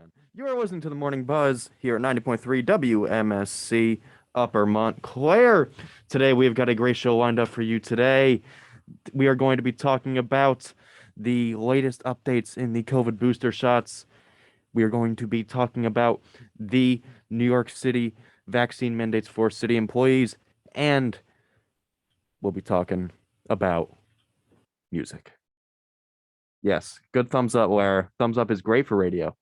man. You are listening to the Morning Buzz here at 90.3 WMSC Upper Montclair. Today, we've got a great show lined up for you today. We are going to be talking about the latest updates in the COVID booster shots. We are going to be talking about the New York City vaccine mandates for city employees, and we'll be talking about music. Yes, good thumbs up, Lara. Thumbs up is great for radio.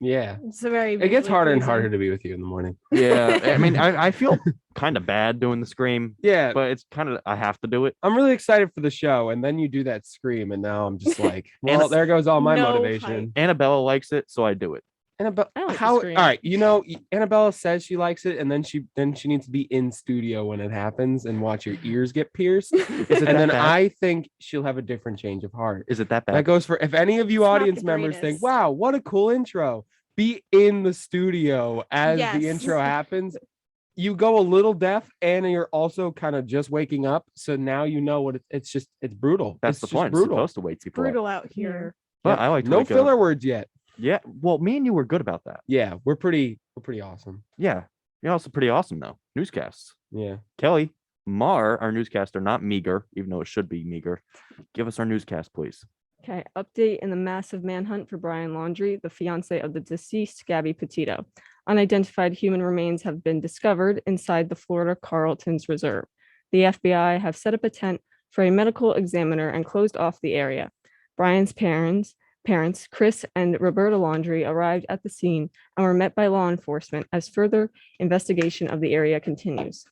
Yeah. It's a very. It gets harder and pleasing. harder to be with you in the morning. Yeah, I mean, I feel kind of bad doing the scream, Yeah. but it's kind of, I have to do it. I'm really excited for the show. And then you do that scream. And now I'm just like, well, there goes all my No motivation. hype. Annabella likes it, so I do it. Annabelle, I like the how? All scream. right, Annabella says she likes it, and then she needs to be in studio when it happens and watch your ears get pierced. Is it And that then bad? I think she'll have a different change of heart. Is it that bad? That goes for if any of you It's not audience the members think, greatest. wow, what a cool intro. Be in the studio as Yes. the intro happens. You go a little deaf and you're also kind of just waking up. So now you know what it's brutal. That's It's the just point. It's brutal. supposed to wake people up. Brutal out here. But I like to no wake filler up. words yet. Yeah, well, me and you were good about that. Yeah, we're pretty awesome. Yeah, you're also pretty awesome, though. Newscasts. Yeah. Kelly, Mar, our newscaster, not meager, even though it should be meager. Give us our newscast, please. Okay, update in the massive manhunt for Brian Laundrie, the fiance of the deceased Gabby Petito. Unidentified human remains have been discovered inside the Florida Carlton's Reserve. The FBI have set up a tent for a medical examiner and closed off the area. Brian's parents, Chris and Roberta Laundrie, arrived at the scene and were met by law enforcement as further investigation of the area continues.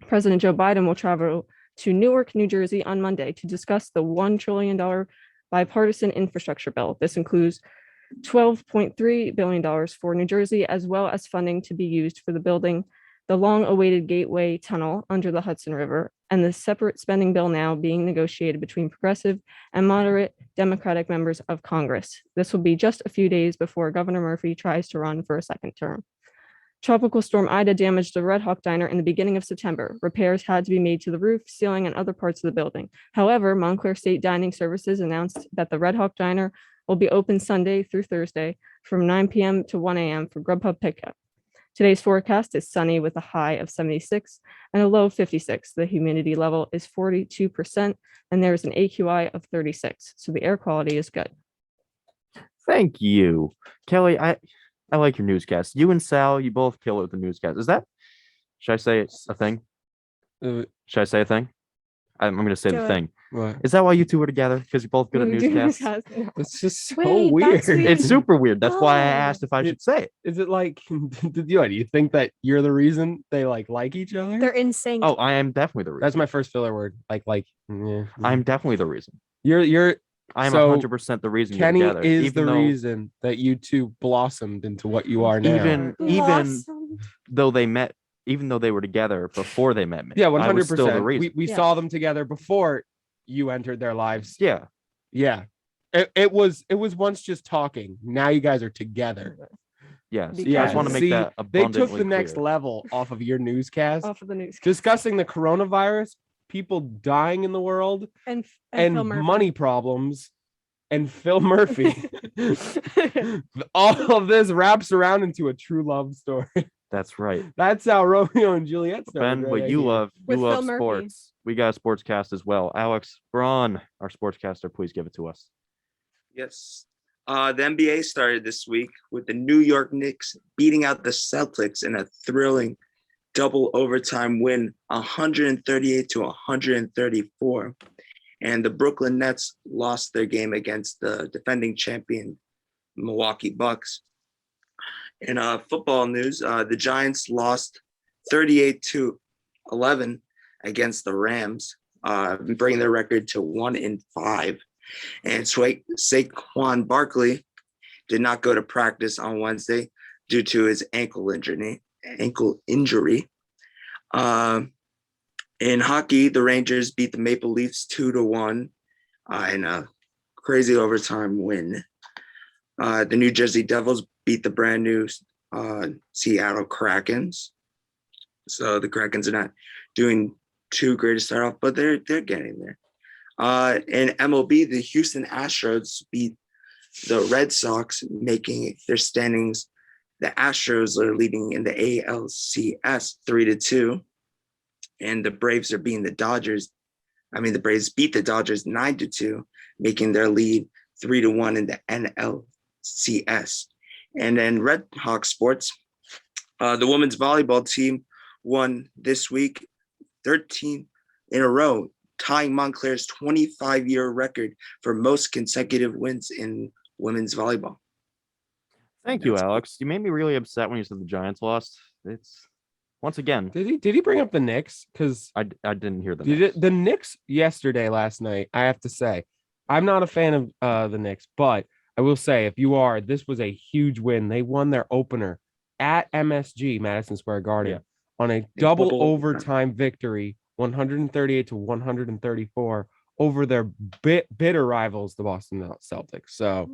President Joe Biden will travel to Newark, New Jersey on Monday to discuss the $1 trillion bipartisan infrastructure bill. This includes $12.3 billion for New Jersey, as well as funding to be used for the building the long-awaited Gateway Tunnel under the Hudson River, and the separate spending bill now being negotiated between progressive and moderate Democratic members of Congress. This will be just a few days before Governor Murphy tries to run for a second term. Tropical Storm Ida damaged the Red Hawk Diner in the beginning of September. Repairs had to be made to the roof, ceiling, and other parts of the building. However, Montclair State Dining Services announced that the Red Hawk Diner will be open Sunday through Thursday from 9 p.m. to 1 a.m. for Grubhub pickup. Today's forecast is sunny with a high of 76 and a low of 56. The humidity level is 42%, and there is an AQI of 36. So the air quality is good. Thank you. Kelly, I like your newscast. You and Sal, you both kill it with the newscast. Is that, should I say a thing? Should I say a thing? I'm going to say Do the it. thing. What? Is that why you two are together? Because you're both good at newscasts? It's just so Wait, weird. that's weird. It's super weird. That's why I Oh. asked if I should say it. Is it like do you think that you're the reason they like each other? They're in sync. Oh, I am definitely the reason. That's my first filler word. Yeah. I'm definitely the reason. You're I'm So, 100% the reason Kenny you're together. is even the though, reason that you two blossomed into what you are now. Even Awesome. though they met, even though they were together before they met me. Yeah, I was still the 100%. reason. We Yeah. saw them together before you entered their lives. Yeah. Yeah. It was once just talking. Now you guys are together. Yes. Yeah, I just want to make See, that they abundantly took the next clear. level off of your newscast, Off of the news. discussing the coronavirus, people dying in the world, and and Phil Murphy. money problems, and Phil Murphy. All of this wraps around into a true love story. That's right. That's how Romeo and Juliet started. Ben, right what you here. love, you With love Phil Murphy. sports. We got a sportscast as well. Alex Braun, our sportscaster, please give it to us. Yes. The NBA started this week with the New York Knicks beating out the Celtics in a thrilling double overtime win, 138 to 134. And the Brooklyn Nets lost their game against the defending champion Milwaukee Bucks. In football news, the Giants lost 38 to 11 against the Rams, bringing their record to 1-5. And Saquon Barkley did not go to practice on Wednesday due to his ankle injury. In hockey, the Rangers beat the Maple Leafs 2-1 in a crazy overtime win. The New Jersey Devils beat the brand new Seattle Krakens. So the Krakens are not doing too great to start off, but they're getting there. In MLB, the Houston Astros beat the Red Sox making their standings. The Astros are leading in the ALCS 3-2. And the Braves are beating the Dodgers. The Braves beat the Dodgers 9-2, making their lead 3-1 in the NLCS. And then Red Hawk sports, the women's volleyball team won this week 13 in a row, tying Montclair's 25-year record for most consecutive wins in women's volleyball. Thank you, Alex. You made me really upset when you said the Giants lost. It's once again. Did he bring up the Knicks? Because I didn't hear the Knicks. the Knicks last night. I have to say, I'm not a fan of the Knicks, but I will say, if you are, this was a huge win. They won their opener at MSG, Madison Square Garden, on a double overtime victory, 138-134 over their bitter rivals, the Boston Celtics. So,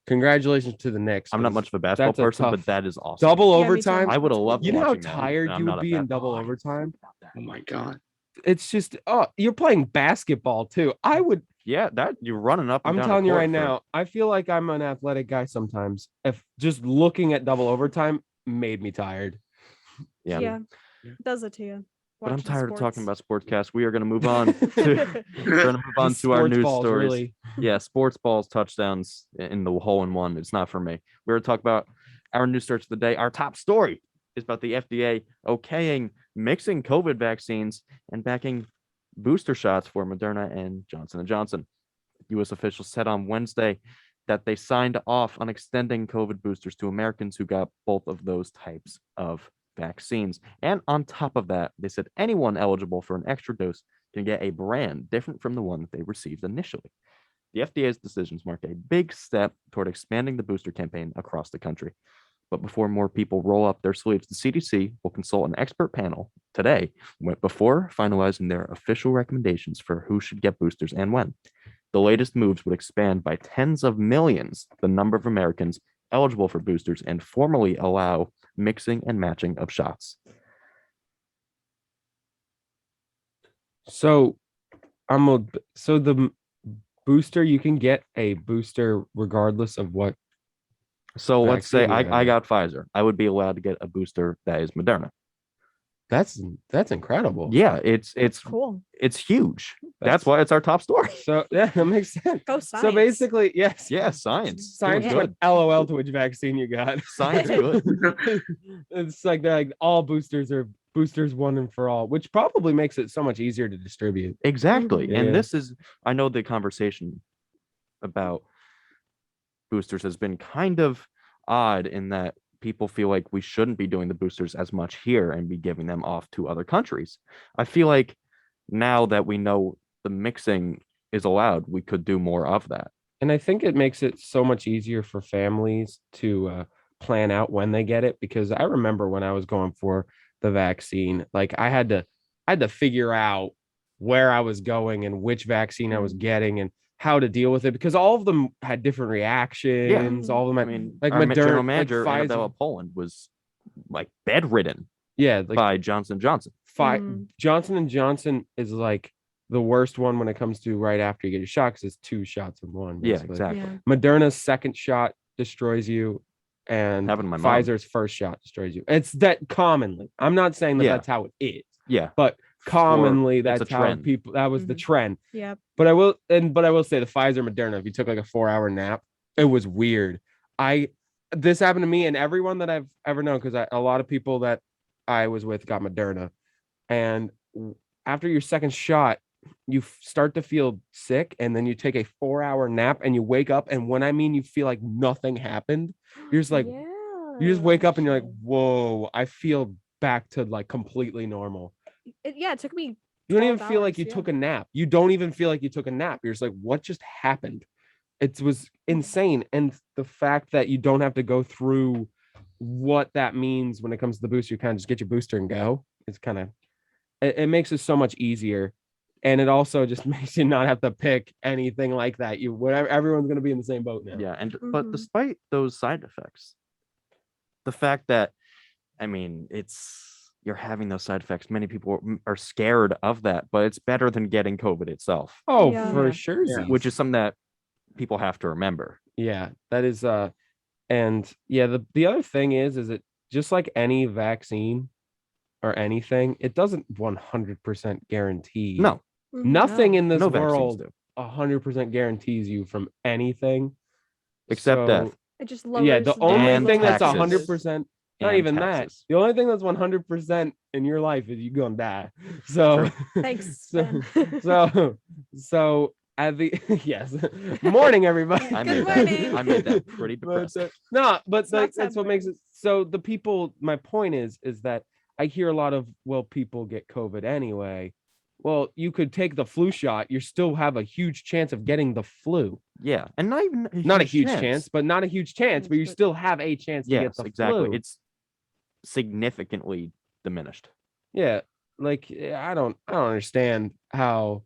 congratulations to the Knicks. I'm not much of a basketball person, but that is awesome. Double Yeah, me too. overtime. I would have loved. You know how watching that, tired and I'm you not would a be in fan. double overtime? Oh my God. It's just, you're playing basketball too. I would. Yeah, that you're running up. And I'm down telling the you court right now, I feel like I'm an athletic guy sometimes. If just looking at double overtime made me tired. Yeah. Yeah. Does it to you. But I'm watching tired of talking sports. about sportscast. We are going to move on to our Sports news balls, stories. really. Yeah, sports balls, touchdowns in the hole in one. It's not for me. We're going to talk about our news stories of the day. Our top story is about the FDA okaying mixing COVID vaccines and backing booster shots for Moderna and Johnson & Johnson. U.S. officials said on Wednesday that they signed off on extending COVID boosters to Americans who got both of those types of vaccines. And on top of that, they said anyone eligible for an extra dose can get a brand different from the one that they received initially. The FDA's decisions mark a big step toward expanding the booster campaign across the country. But before more people roll up their sleeves, the CDC will consult an expert panel today before finalizing their official recommendations for who should get boosters and when. The latest moves would expand by tens of millions the number of Americans eligible for boosters and formally allow mixing and matching of shots. So the booster, you can get a booster regardless of what. So let's say Vaccine, I got Pfizer. I would be allowed to get a booster that is Moderna. That's incredible. Yeah, it's Cool. it's huge. That's why it's our top story. So yeah, that makes sense. Go science. So basically, yes. Yeah, science. Science Doing put good. LOL to which vaccine you got. Science good. It's like they're like all boosters are boosters one and for all, which probably makes it so much easier to distribute. Exactly. Yeah. And this is, I know the conversation about boosters has been kind of odd in that people feel like we shouldn't be doing the boosters as much here and be giving them off to other countries. I feel like now that we know the mixing is allowed, we could do more of that. And I think it makes it so much easier for families to plan out when they get it, because I remember when I was going for the vaccine, like I had to figure out where I was going and which vaccine I was getting and how to deal with it, because all of them had different reactions. All of them I had, mean, like our Moderna, general like manager Pfizer. Annabella Poland was like bedridden Yeah, like by Johnson & Johnson. Johnson and Johnson is like the worst one when it comes to right after you get your shot, because it's 2 shots in one. Yeah, Basically. exactly. Yeah. Moderna's second shot destroys you, and Happened to my mom. Pfizer's first shot destroys you. It's that commonly. I'm not saying that Yeah. that's how it is, Yeah. but commonly it's a that's how trend. people. That was the Mhm. trend. Yep. But I will say the Pfizer Moderna, if you took like a 4-hour nap, it was weird. This happened to me and everyone that I've ever known, because a lot of people that I was with got Moderna, and after your second shot, you start to feel sick, and then you take a 4-hour nap and you wake up, and when I mean you feel like nothing happened, you're just like you just wake up and you're like, whoa, I feel back to like completely normal. It took me. You don't even 12 feel like hours, you yeah. took a nap. You don't even feel like you took a nap. You're just like, what just happened? It was insane. And the fact that you don't have to go through what that means when it comes to the booster, you kind of just get your booster and go. It's kind of, it makes it so much easier. And it also just makes you not have to pick anything like that. Everyone's going to be in the same boat now. Yeah. And but Mhm. despite those side effects, the fact that, I mean, you're having those side effects. Many people are scared of that, but it's better than getting COVID itself, Oh, Yeah. for Yeah. sure. Yeah. which is something that people have to remember. Yeah, that is and yeah, the other thing is it just like any vaccine or anything, it doesn't 100% guarantee. No, Nothing No. in this no vaccines world do, 100% guarantees you from anything. except death. It just lowers. Yeah, the only And thing that's taxes. 100%, not And even taxes. that. The only thing that's 100% in your life is you're gonna die. So Thanks. so Ben. so at the yes, morning everybody. I Good made that. morning. I made that pretty But depressing. no, but It's not like, sad that's what makes it. mornings. So the people, my point is that I hear a lot of, well, people get COVID anyway. Well, you could take the flu shot. You still have a huge chance of getting the flu. Yeah, and not even Not a huge chance, but not a huge chance, but you But- still have a chance to get Yes, the exactly. flu. It's significantly diminished. Yeah, like I don't understand how.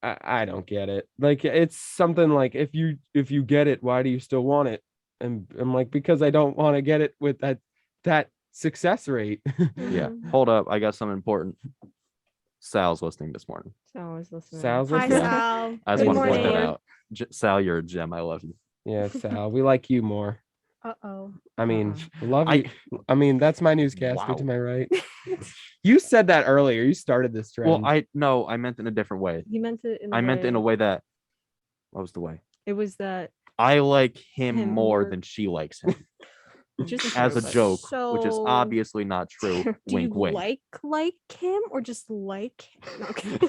I don't get it. Like it's something like if you get it, why do you still want it? And I'm like, because I don't want to get it with that success rate. Yeah. Mhm. Hold up, I got something important. Sal's listening this morning. So I was listening. Sal's Hi, listening? Sal. I just Good want to point that morning. out. Sal, you're a gem. I love you. Yeah, Sal, we like you more. Uh-oh. I mean, love I- you. I mean, that's my newscaster Wow. to my right. You said that earlier. You started this trend. Well, I meant in a different way. He meant it in a I meant in a way. way that, what was the way? It was that I like him Him more more- than she likes him, which isn't as a true, but- joke, which is So, obviously not true. Do Wink, you wink. like him or just like him? No, okay.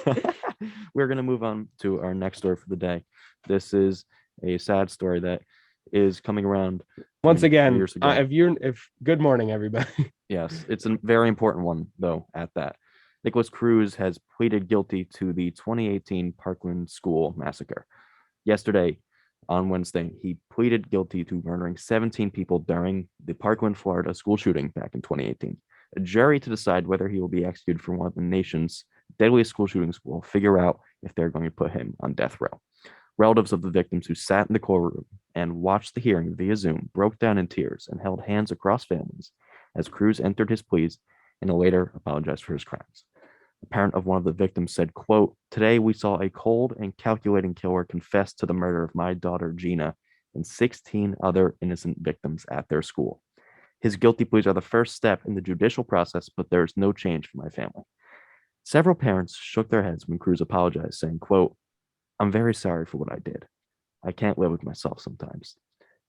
We're gonna move on to our next story for the day. This is a sad story that is coming around Once 3 again, years ago. if good morning, everybody. Yes, it's a very important one, though, at that. Nicholas Cruz has pleaded guilty to the 2018 Parkland School massacre. Yesterday, on Wednesday, he pleaded guilty to murdering 17 people during the Parkland, Florida school shooting back in 2018. A jury to decide whether he will be executed for one of the nation's deadliest school shootings will figure out if they're going to put him on death row. Relatives of the victims who sat in the courtroom and watched the hearing via Zoom broke down in tears and held hands across families as Cruz entered his pleas and later apologized for his crimes. A parent of one of the victims said, quote, "Today we saw a cold and calculating killer confess to the murder of my daughter Gina and 16 other innocent victims at their school. His guilty pleas are the first step in the judicial process, but there is no change for my family." Several parents shook their heads when Cruz apologized, saying, quote, "I'm very sorry for what I did. I can't live with myself sometimes."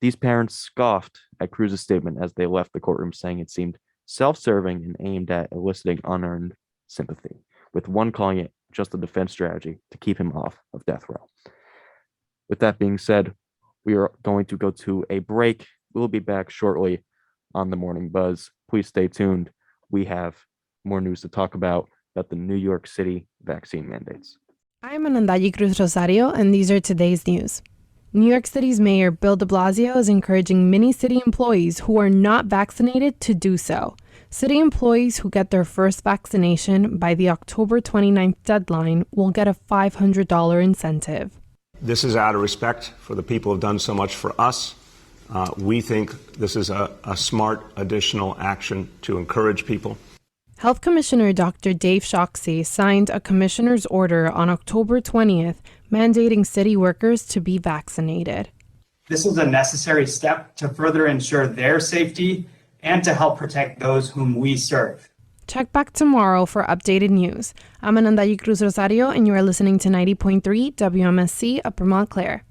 These parents scoffed at Cruz's statement as they left the courtroom, saying it seemed self-serving and aimed at eliciting unearned sympathy, with one calling it just a defense strategy to keep him off of death row. With that being said, we are going to go to a break. We'll be back shortly on the Morning Buzz. Please stay tuned. We have more news to talk about the New York City vaccine mandates. I'm Anandayi Cruz Rosario, and these are today's news. New York City's Mayor Bill de Blasio is encouraging many city employees who are not vaccinated to do so. City employees who get their first vaccination by the October 29th deadline will get a $500 incentive. This is out of respect for the people who have done so much for us. We think this is a smart additional action to encourage people. Health Commissioner Dr. Dave Shoxey signed a commissioner's order on October 20th mandating city workers to be vaccinated. This is a necessary step to further ensure their safety and to help protect those whom we serve. Check back tomorrow for updated news. I'm Anandayi Cruz Rosario, and you are listening to 90.3 WMSC Upper Montclair.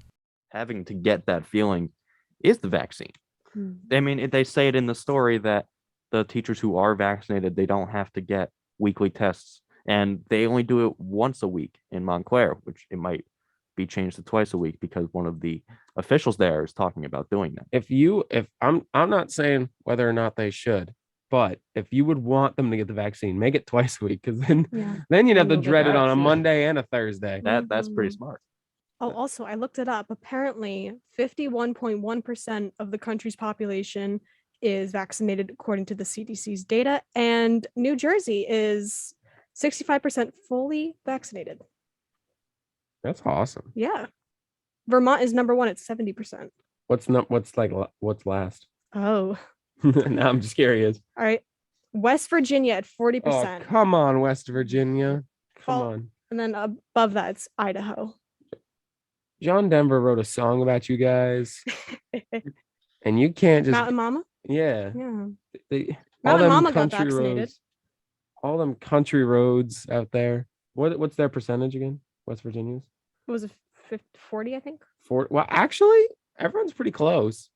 Having to get that feeling is the vaccine. I mean, they say it in the story that the teachers who are vaccinated, they don't have to get weekly tests, and they only do it once a week in Montclair, which it might be changed to twice a week because one of the officials there is talking about doing that. If I'm not saying whether or not they should, but if you would want them to get the vaccine, make it twice a week, because then Yeah. then you'd have to Then they'll get dread it on a vaccinated. Monday and a Thursday. That's pretty smart. Oh, also, I looked it up. Apparently, 51.1% of the country's population is vaccinated according to the CDC's data, and New Jersey is 65% fully vaccinated. That's awesome. Yeah. Vermont is number one at 70%. What's last? Oh, Now I'm just curious. all right. West Virginia at 40%. Oh, come on, West Virginia. Come Well, on. And then above that, it's Idaho. John Denver wrote a song about you guys, and you can't just Mountain Mama. yeah. Yeah. All Mountain them Mama got country vaccinated. roads, all them country roads out there. What's their percentage again? West Virginia's What was it? 40, I think. Well, actually, everyone's pretty close.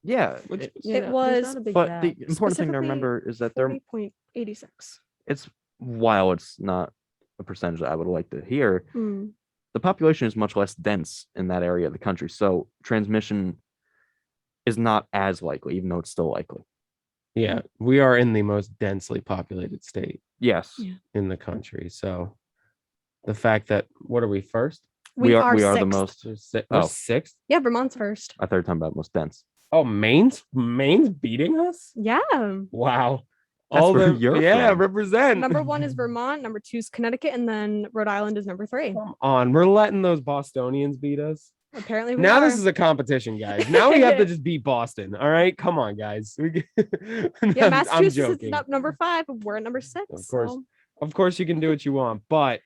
Yeah, Which it- It was, but the important thing to Specifically, remember is that they're 40.86. it's while it's not a percentage that I would like to hear, Mm. the population is much less dense in that area of the country, so transmission is not as likely, even though it's still likely. yeah, we are in the most densely populated state Yes, Yeah. in the country. So the fact that what are we first? we are the sixth. most. We're Oh. sixth. Yeah, Vermont's first. I thought you were talking about most dense. Oh, Maine's beating us. Yeah. Wow. That's All where them, you're yeah, from. represent. Number 1 is Vermont. Number 2 is Connecticut, and then Rhode Island is number 3. Come on, we're letting those Bostonians beat us. Apparently, we Now are. this is a competition, guys. Now we have to just beat Boston. All right, come on, guys. Yeah, I'm Massachusetts is joking. number 5. We're at number 6. Of course. so- Of course, you can do what you want, but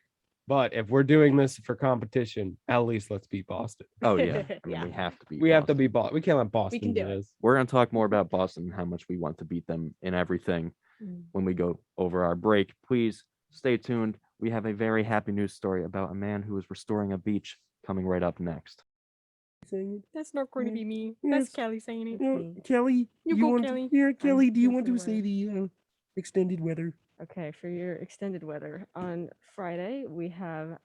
if we're doing this for competition, at least let's beat Boston. Oh yeah, I mean, Yeah. we have to be. We have to be Boston. We can't let Boston can do beat it. us. We're gonna talk more about Boston and how much we want to beat them in everything when we go over our break. Please stay tuned. We have a very happy news story about a man who is restoring a beach coming right up next. That's not going to be me. Yes. That's Kelly saying it. Kelly, You go, Kelly. Kelly, do you want to say the extended weather? Okay, for your extended weather on Friday, we have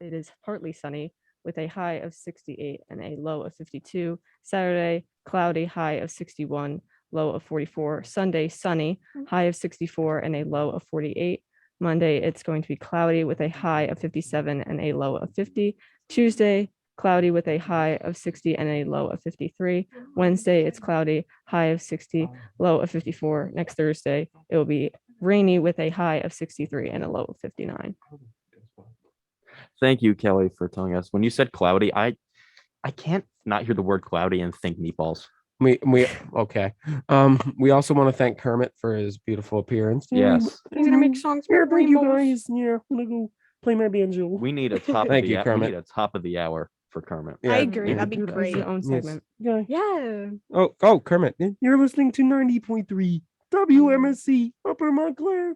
it is partly sunny with a high of 68 and a low of 52. Saturday, cloudy, high of 61, low of 44. Sunday, sunny, high of 64 and a low of 48. Monday, it's going to be cloudy with a high of 57 and a low of 50. Tuesday, cloudy with a high of 60 and a low of 53. Wednesday, it's cloudy, high of 60, low of 54. Next Thursday, it will be rainy with a high of 63 and a low of 59. Thank you, Kelly, for telling us. When you said cloudy, I can't not hear the word cloudy and think meatballs. We okay. We also want to thank Kermit for his beautiful appearance. Yes, He's gonna make songs Yeah, for thank you rainbows. guys. Yeah, I'm gonna go play my banjo. we need a top. Thank of you, the, Kermit. We need a top of the hour for Kermit. I agree. That'd be Dude, that's great. your own Yes. segment. Yeah. Yeah. Oh, Kermit. You're listening to 90.3 WMSC Upper Montclair.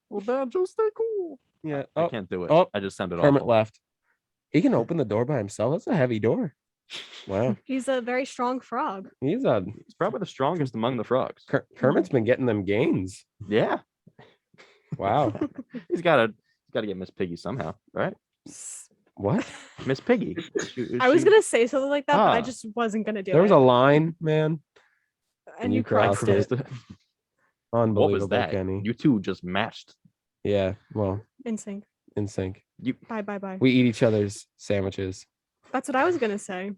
Well, banjo, stay cool. Yeah. I Oh, can't do it. oh, I just sounded Kermit awful. left. He can open the door by himself. That's a heavy door. Wow. He's a very strong frog. He's He's probably the strongest among the frogs. Kermit's been getting them gains. Yeah, Wow. he's got to get Miss Piggy somehow, right? What? Miss Piggy. I was gonna say something like that, but I Ah. just wasn't gonna do There was it. a line, man. and you you crossed crossed it. Unbelievable, What was that? Kenny. You two just matched. Yeah. Well, In sync. in sync. Bye. We eat each other's sandwiches. That's what I was gonna say.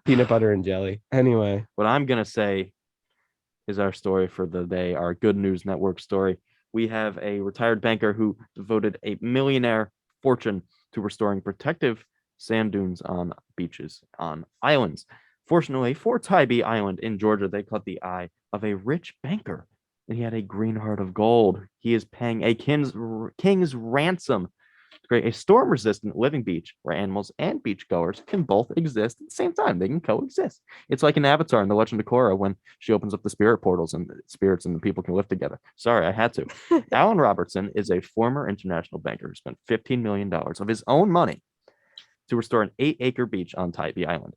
Peanut butter and jelly. Anyway. What I'm gonna say is our story for the day, our Good News Network story. We have a retired banker who devoted a millionaire fortune to restoring protective sand dunes on beaches, on islands. Fortunately, for Tybee Island in Georgia, they caught the eye of a rich banker, and he had a green heart of gold. He is paying a king's ransom to create a storm-resistant living beach where animals and beachgoers can both exist at the same time. They can coexist. It's like an Avatar in The Legend of Korra when she opens up the spirit portals and the spirits and the people can live together. Sorry, I had to. Alan Robertson is a former international banker who spent $15 million of his own money to restore an 8-acre beach on Tybee Island.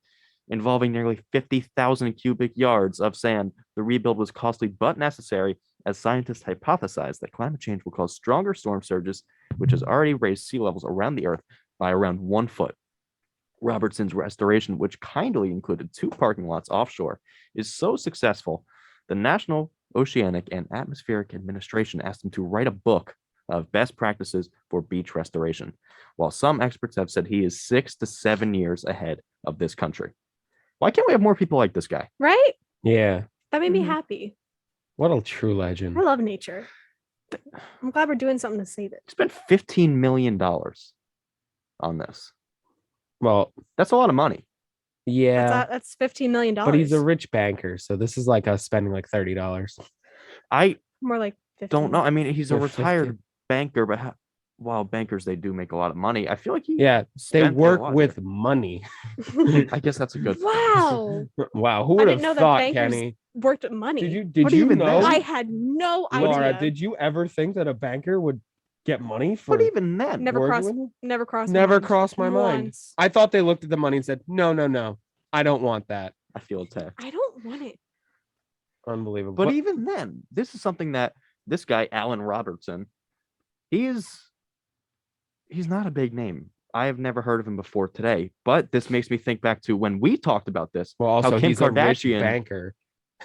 Involving nearly 50,000 cubic yards of sand, the rebuild was costly but necessary, as scientists hypothesize that climate change will cause stronger storm surges, which has already raised sea levels around the Earth by around 1 foot. Robertson's restoration, which kindly included 2 parking lots offshore, is so successful, the National Oceanic and Atmospheric Administration asked him to write a book of best practices for beach restoration, while some experts have said he is 6 to 7 years ahead of this country. Why can't we have more people like this guy? Right? Yeah. That made me Mhm. happy. What a true legend. I love nature. I'm glad we're doing something to save it. He spent $15 million on this. Well, That's a lot of money. yeah. That's $15 million. But he's a rich banker, so this is like us spending like $30. I more like 15. don't know. I mean, he's a Yeah, retired 50. banker, but while bankers, they do make a lot of money. I feel like he. Yeah, they spent a work lot with money. I guess that's a good. Wow. Wow, who I would didn't know have that thought, bankers Kenny? worked with money. Did But you even know? then- I had no Laura, idea. did you ever think that a banker would get money for But even then, Never working crossed with him? never crossed Never my mind. crossed my mind. Once. I thought they looked at the money and said, no, I don't want that. I feel attacked. I don't want it. Unbelievable. But even then, this is something that this guy, Alan Robertson, he's not a big name. I have never heard of him before today, but this makes me think back to when we talked about this. well, also how Kim he's a rich Kardashian- banker.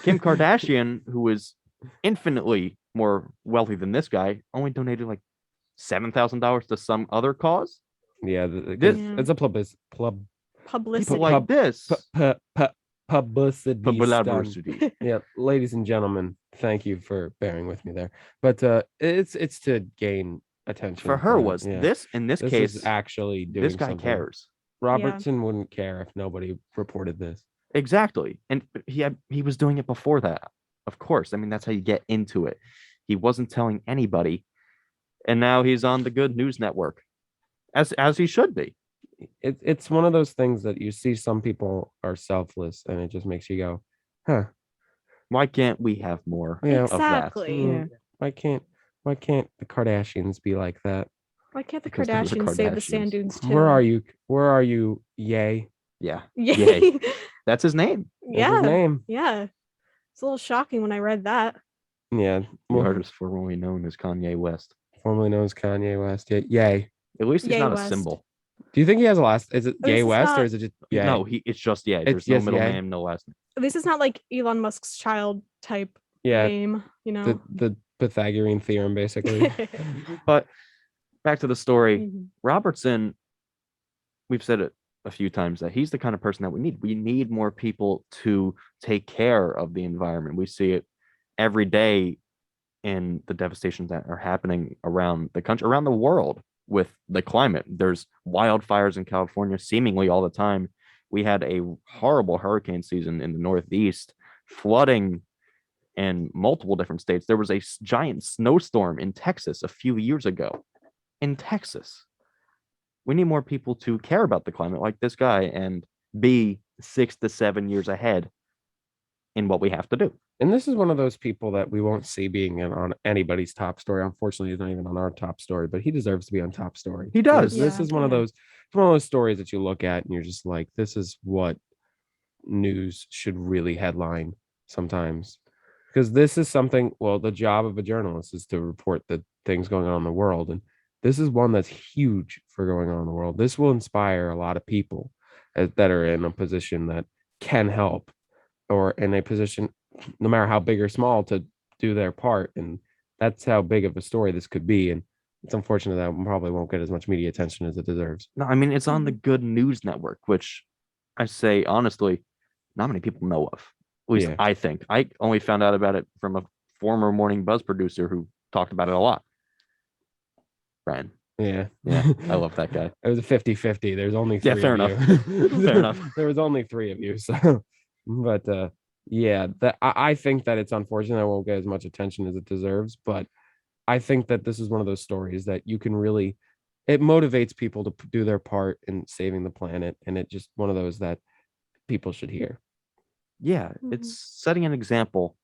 Kim Kardashian, who is infinitely more wealthy than this guy, only donated like $7,000 to some other cause. Yeah, This- it's a Publicity. People like this. publicity stunt. Publicity. Yeah, ladies and gentlemen, thank you for bearing with me there. But it's to gain attention For her from- was yeah. this in this This case. is actually doing This guy something. cares. Robertson wouldn't care if nobody reported this. Exactly. And he was doing it before that. Of course. I mean, that's how you get into it. He wasn't telling anybody. And now he's on the Good News Network. As he should be. It's one of those things that you see some people are selfless and it just makes you go, huh? Why can't we have more Yeah. of that? Exactly. Mm, why can't the Kardashians be like that? Why can't the Because they're the Kardashians save the Kardashians. sand dunes too? Where are you? Yay. Yeah. Yeah. Yay. That's his name. That's yeah. his name. Yeah. It's a little shocking when I read that. Yeah. The Well, artist formerly known as Kanye West. formerly known as Kanye West. Yeah. Yay. At least he's Yay, not a West. symbol. Do you think he has a last? Is it This Yay is West or not- is it just Yay? No, it's just Yay. There's It's no just middle Yay. name, no last name. This is not like Elon Musk's child type Yeah. name, you know. The Pythagorean theorem, basically. But back to the story. Mhm. Robertson, we've said it a few times that he's the kind of person that we need. We need more people to take care of the environment. We see it every day in the devastations that are happening around the country, around the world with the climate. There's wildfires in California seemingly all the time. We had a horrible hurricane season in the Northeast, flooding in multiple different states. There was a giant snowstorm in Texas a few years ago. In Texas, we need more people to care about the climate like this guy and be 6 to 7 years ahead in what we have to do. And this is one of those people that we won't see being on anybody's top story. Unfortunately, he's not even on our top story, but he deserves to be on top story. He does. This Yeah, is one of yeah. those. It's one of those stories that you look at and you're just like, this is what news should really headline sometimes, because this is something. Well, the job of a journalist is to report the things going on in the world, and this is one that's huge for going on in the world. This will inspire a lot of people that are in a position that can help, or in a position, no matter how big or small, to do their part. And that's how big of a story this could be. And it's unfortunate that it probably won't get as much media attention as it deserves. No, I mean, it's on the Good News Network, which I say honestly, not many people know of. At least Yeah. I think. I only found out about it from a former Morning Buzz producer who talked about it a lot. Brian. Yeah. Yeah, I love that guy. It was a 50-50. There's only three Yeah, fair of enough. you. Fair enough. There was only three of you. So, but yeah, I think that it's unfortunate it won't get as much attention as it deserves. But I think that this is one of those stories that you can really, it motivates people to do their part in saving the planet. And it just one of those that people should hear. Yeah, it's setting an example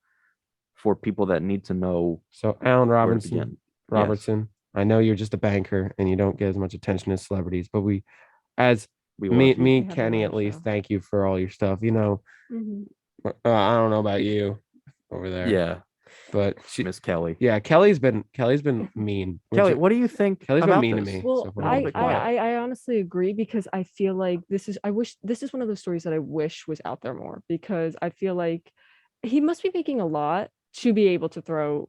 for people that need to know So Alan where to begin. Robinson, Robertson, I know you're just a banker and you don't get as much attention as celebrities, but as We me, love you. me, have Kenny, you at on the least, show. thank you for all your stuff. You know, Mhm. I don't know about you over there. Yeah, but Miss Kelly. yeah, Kelly's been mean. Kelly, what do you think Kelly's been about mean to this? me. Well, so far. a little I, bit quiet. I honestly agree, because I feel like this is one of those stories that I wish was out there more, because I feel like he must be making a lot to be able to throw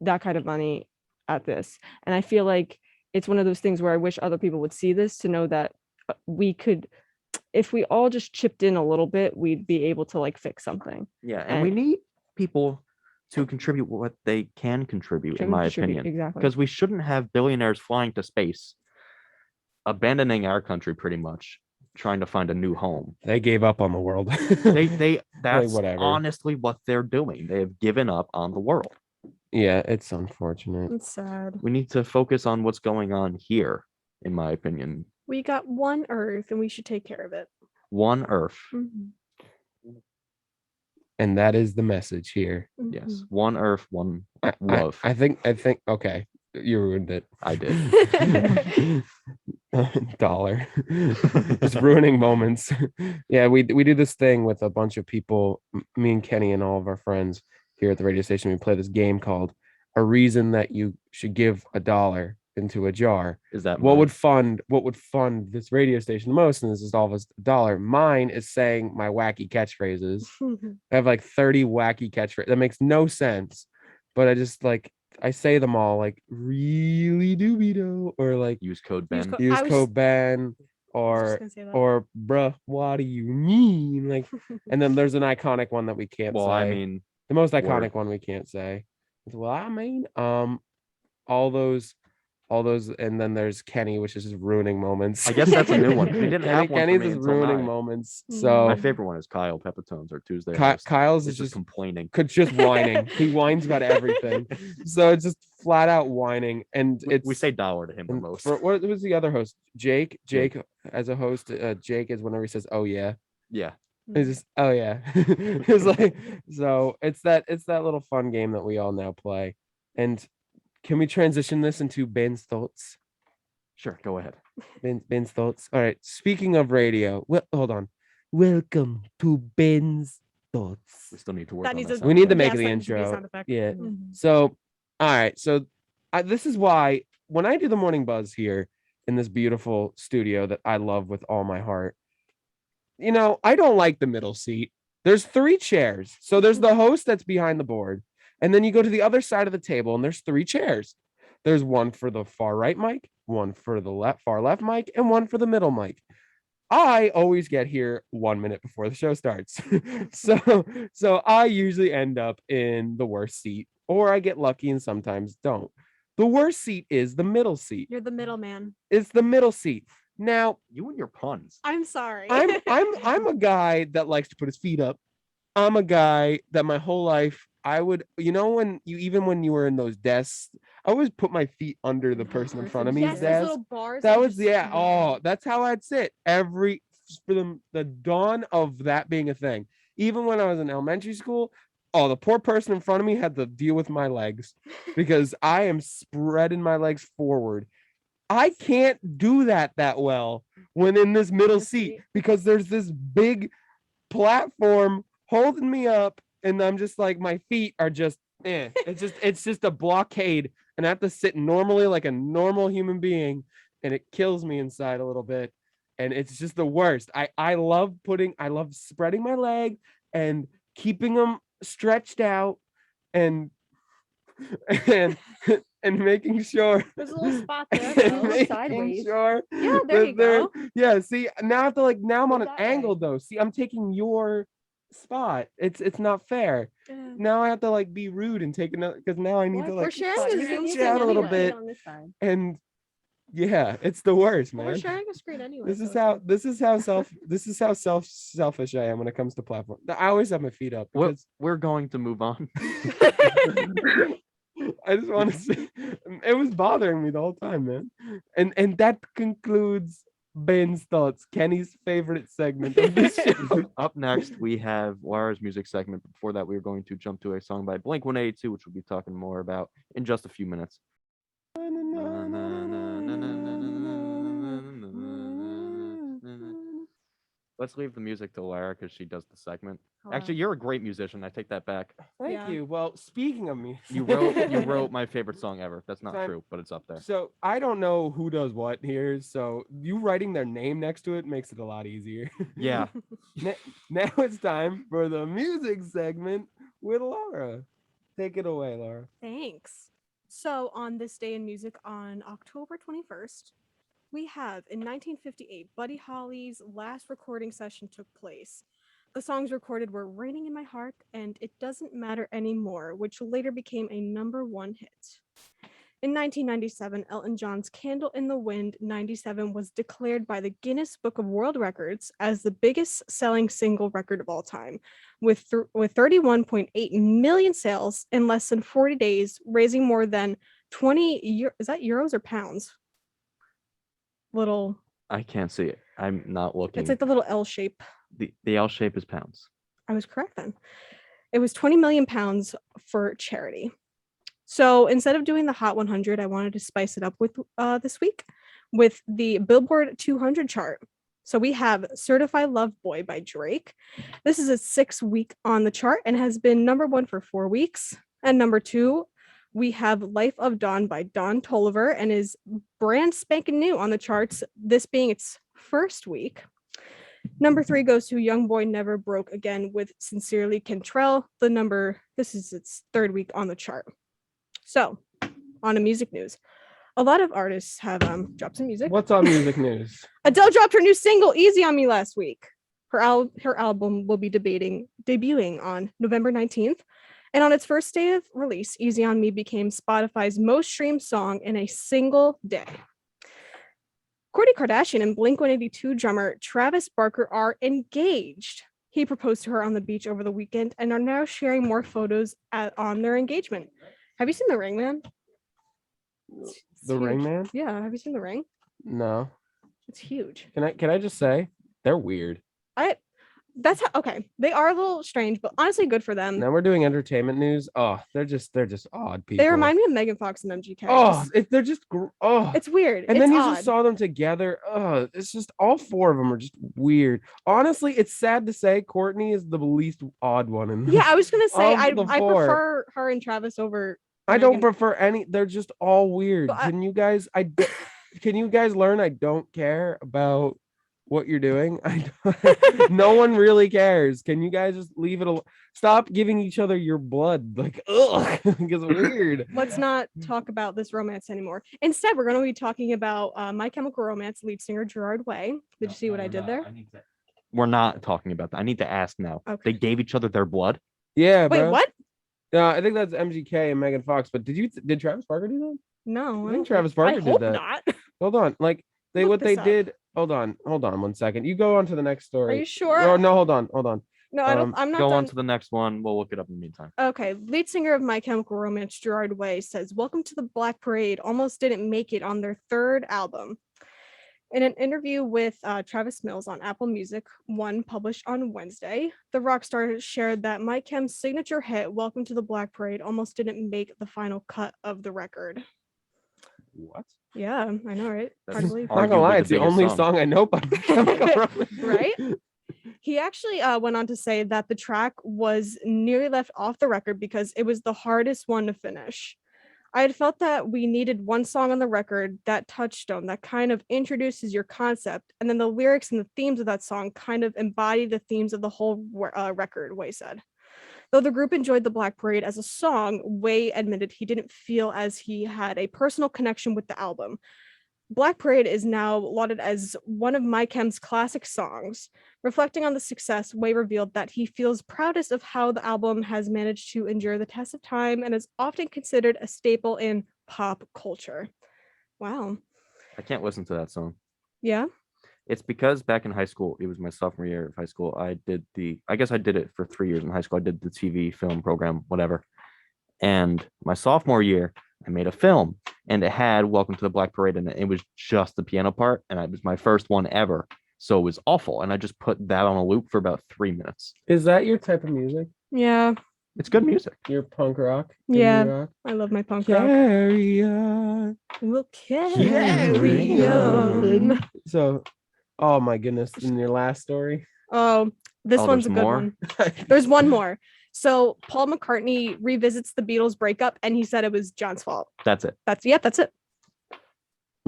that kind of money at this. And I feel like it's one of those things where I wish other people would see this to know that we could, if we all just chipped in a little bit, we'd be able to like fix something. Yeah, and we need people to contribute what they can contribute, in my opinion. Exactly. Because we shouldn't have billionaires flying to space, abandoning our country pretty much, trying to find a new home. They gave up on the world. They that's whatever. honestly what they're doing. They have given up on the world. Yeah, it's unfortunate. It's sad. We need to focus on what's going on here, in my opinion. We got one Earth, and we should take care of it. One Earth. Mhm. And that is the message here. Yes. Mhm. One Earth, one I love. I think okay. You ruined it. I did. Dollar. Just ruining moments. Yeah, we do this thing with a bunch of people, me and Kenny and all of our friends here at the radio station. We play this game called A Reason That You Should Give $1 into a Jar. Is that What mine? would fund this radio station the most? And this is all of us $1. Mine is saying my wacky catchphrases. I have like 30 wacky catchphrases. That makes no sense. But I just like I say them all like really doobie do or like Use code Use Ben. co- use I was- code Ben I was just or gonna say that. or bruh, what do you mean? Like, and then there's an iconic one that we can't Well, say. I mean, The most word. iconic one we can't say. Well, I mean, all those, and then there's Kenny, which is just ruining moments. I guess that's a new one. We didn't have one for Kenny's me is until ruining now. moments. Mm. So My favorite one is Kyle Pepitones or Tuesday. Kyle's is is just complaining. just whining. He whines about everything. So it's just flat out whining, and We it's say dollar to him the and most. what was the other host? Jake. Jake. As a host, Jake is whenever he says, "Oh yeah." Yeah. It's just, oh yeah. It's like, so it's that little fun game that we all now play. And can we transition this into Ben's thoughts? Sure. Go ahead. Ben's thoughts. All right. Speaking of radio, well, hold on. Welcome to Ben's thoughts. We still need to work That on needs that. to- We need to sound make Yes, the that needs to be a intro. sound effect. Yeah. Mhm. So, all right. So, this is why when I do the morning buzz here in this beautiful studio that I love with all my heart, you know, I don't like the middle seat. There's 3 chairs. So there's the host that's behind the board. And then you go to the other side of the table and there's 3 chairs. There's one for the far right mic, one for the far left mic, and one for the middle mic. I always get here 1 minute before the show starts. so I usually end up in the worst seat, or I get lucky and sometimes don't. The worst seat is the middle seat. You're the middleman. It's the middle seat. Now, You and your puns. I'm sorry. I'm a guy that likes to put his feet up. I'm a guy that my whole life I would, you know, when you were in those desks, I always put my feet under the person in front of me's yes, those desk. little bars. That are was just- that's how I'd sit for the dawn of that being a thing. Even when I was in elementary school, the poor person in front of me had to deal with my legs because I am spreading my legs forward. I can't do that well when in this middle seat because there's this big platform holding me up and I'm just like my feet are just it's just a blockade and I have to sit normally like a normal human being and it kills me inside a little bit and it's just the worst. I love spreading my leg and keeping them stretched out and and making sure There's a little spot there. and though. making Sideways. sure Yeah, there that you they're- go. yeah, see, now I have to now I'm on Go an that way. angle though. See, I'm taking your spot. It's not fair. Yeah. Now I have to be rude and take another because now I need to We're sharing stretch the Zoom out screen a little anyway. bit On this side. and yeah, it's the worst, Well, we're man. sharing a screen anyway. This so is it's how fine. selfish I am when it comes to platform. I always have my feet up Well, because we're going to move on. I just want to say it was bothering me the whole time, man. And that concludes Ben's thoughts, Kenny's favorite segment of this show. Up next, we have Lara's music segment. Before that, we're going to jump to a song by Blink 182, which we'll be talking more about in just a few minutes. Let's leave the music to Lara because she does the segment. Actually, you're a great musician. I take that back. Thank Yeah. you. Well, speaking of me, You wrote my favorite song ever. That's not Time. true, but it's up there. So I don't know who does what here. So you writing their name next to it makes it a lot easier. Yeah. Now it's time for the music segment with Laura. Take it away, Laura. Thanks. So, on this day in music on October 21st, we have in 1958, Buddy Holly's last recording session took place. The songs recorded were Raining in My Heart and It Doesn't Matter Anymore, which later became a #1 hit. In 1997, Elton John's Candle in the Wind 97 was declared by the Guinness Book of World Records as the biggest selling single record of all time, with 31.8 million sales in less than 40 days, raising more than 20 is that euros or pounds? Little, I can't see it. I'm not looking. it's like the little L shape. The L shape is pounds. I was correct then. It was 20 million pounds for charity. So instead of doing the Hot 100, I wanted to spice it up with this week with the Billboard 200 chart. So we have Certified Love Boy by Drake. This is a 6-week on the chart and has been number 1 for 4 weeks. And number 2, we have Life of Dawn by Don Toliver and is brand spanking new on the charts, this being its first week. Number 3 goes to Young Boy Never Broke Again with Sincerely Cantrell. This is its 3rd week on the chart. So, on to music news. A lot of artists have dropped some music. What's on music news? Adele dropped her new single, Easy on Me, last week. Her album will be debuting on November 19th. And on its first day of release, Easy on Me became Spotify's most streamed song in a single day. Kourtney Kardashian and Blink-182 drummer Travis Barker are engaged. He proposed to her on the beach over the weekend and are now sharing more photos on their engagement. Have you seen the ring, man? The Ring Man? Yeah, have you seen the ring? No. It's huge. Can I just say they're weird? Okay. They are a little strange, but honestly, good for them. Now we're doing entertainment news. Oh, they're just odd people. They remind me of Megan Fox and MGK. Oh, they're just it's weird. And it's then you odd. just saw them together. Oh, it's just all 4 of them are just weird. Honestly, it's sad to say Courtney is the least odd one in Yeah, I was gonna say of I the 4. prefer her and Travis over. I don't Megan. prefer any. They're just all weird. But Can you guys learn I don't care about what you're doing? No one really cares. Can you guys just leave it alone? Stop giving each other your blood. Like, ugh, it's weird. Let's not talk about this romance anymore. Instead, we're going to be talking about My Chemical Romance lead singer Gerard Way. Did you see what I did there? We're not talking about that. I need to ask now. Okay. They gave each other their blood? Yeah, Wait, bro. what? I think that's MGK and Megan Fox. But did Travis Barker do that? No, I think Travis Barker I did hope that. not. Hold on. Like Look this up. did. Hold on 1 second. You go on to the next story. Are you sure? Oh, no, hold on. No, I don't. I'm not Go done. on to the next one. We'll look it up in the meantime. Okay, lead singer of My Chemical Romance, Gerard Way, says, "Welcome to the Black Parade almost didn't make it on their 3rd album." In an interview with Travis Mills on Apple Music, one published on Wednesday, the rock star shared that My Chem's signature hit, Welcome to the Black Parade, almost didn't make the final cut of the record. What? Yeah, I know, right? Hard to believe. I'm not gonna lie, Arguably it's the the biggest only song. song I know by My Chemical Romance. Right? He actually went on to say that the track was nearly left off the record because it was the hardest one to finish. I had felt that we needed one song on the record, that touchstone, that kind of introduces your concept, and then the lyrics and the themes of that song kind of embody the themes of the whole record, Way said. Though the group enjoyed the Black Parade as a song, Way admitted he didn't feel as he had a personal connection with the album. Black Parade is now lauded as one of My Chem's classic songs. Reflecting on the success, Way revealed that he feels proudest of how the album has managed to endure the test of time and is often considered a staple in pop culture. Wow. I can't listen to that song. Yeah. It's because back in high school, it was my sophomore year of high school. I guess I did it for 3 years in high school. I did the TV film program, whatever. And my sophomore year, I made a film and it had Welcome to the Black Parade in it. It was just the piano part. And it was my first one ever. So it was awful. And I just put that on a loop for about 3 minutes. Is that your type of music? Yeah. It's good music. Your punk rock? Yeah. Indie rock? I love my punk rock. Carry on. We'll carry on. So, oh my goodness! In your last story, Oh, this Oh, one's a there's good more? one. There's one more. So Paul McCartney revisits the Beatles breakup and he said it was John's fault. That's it. That's it.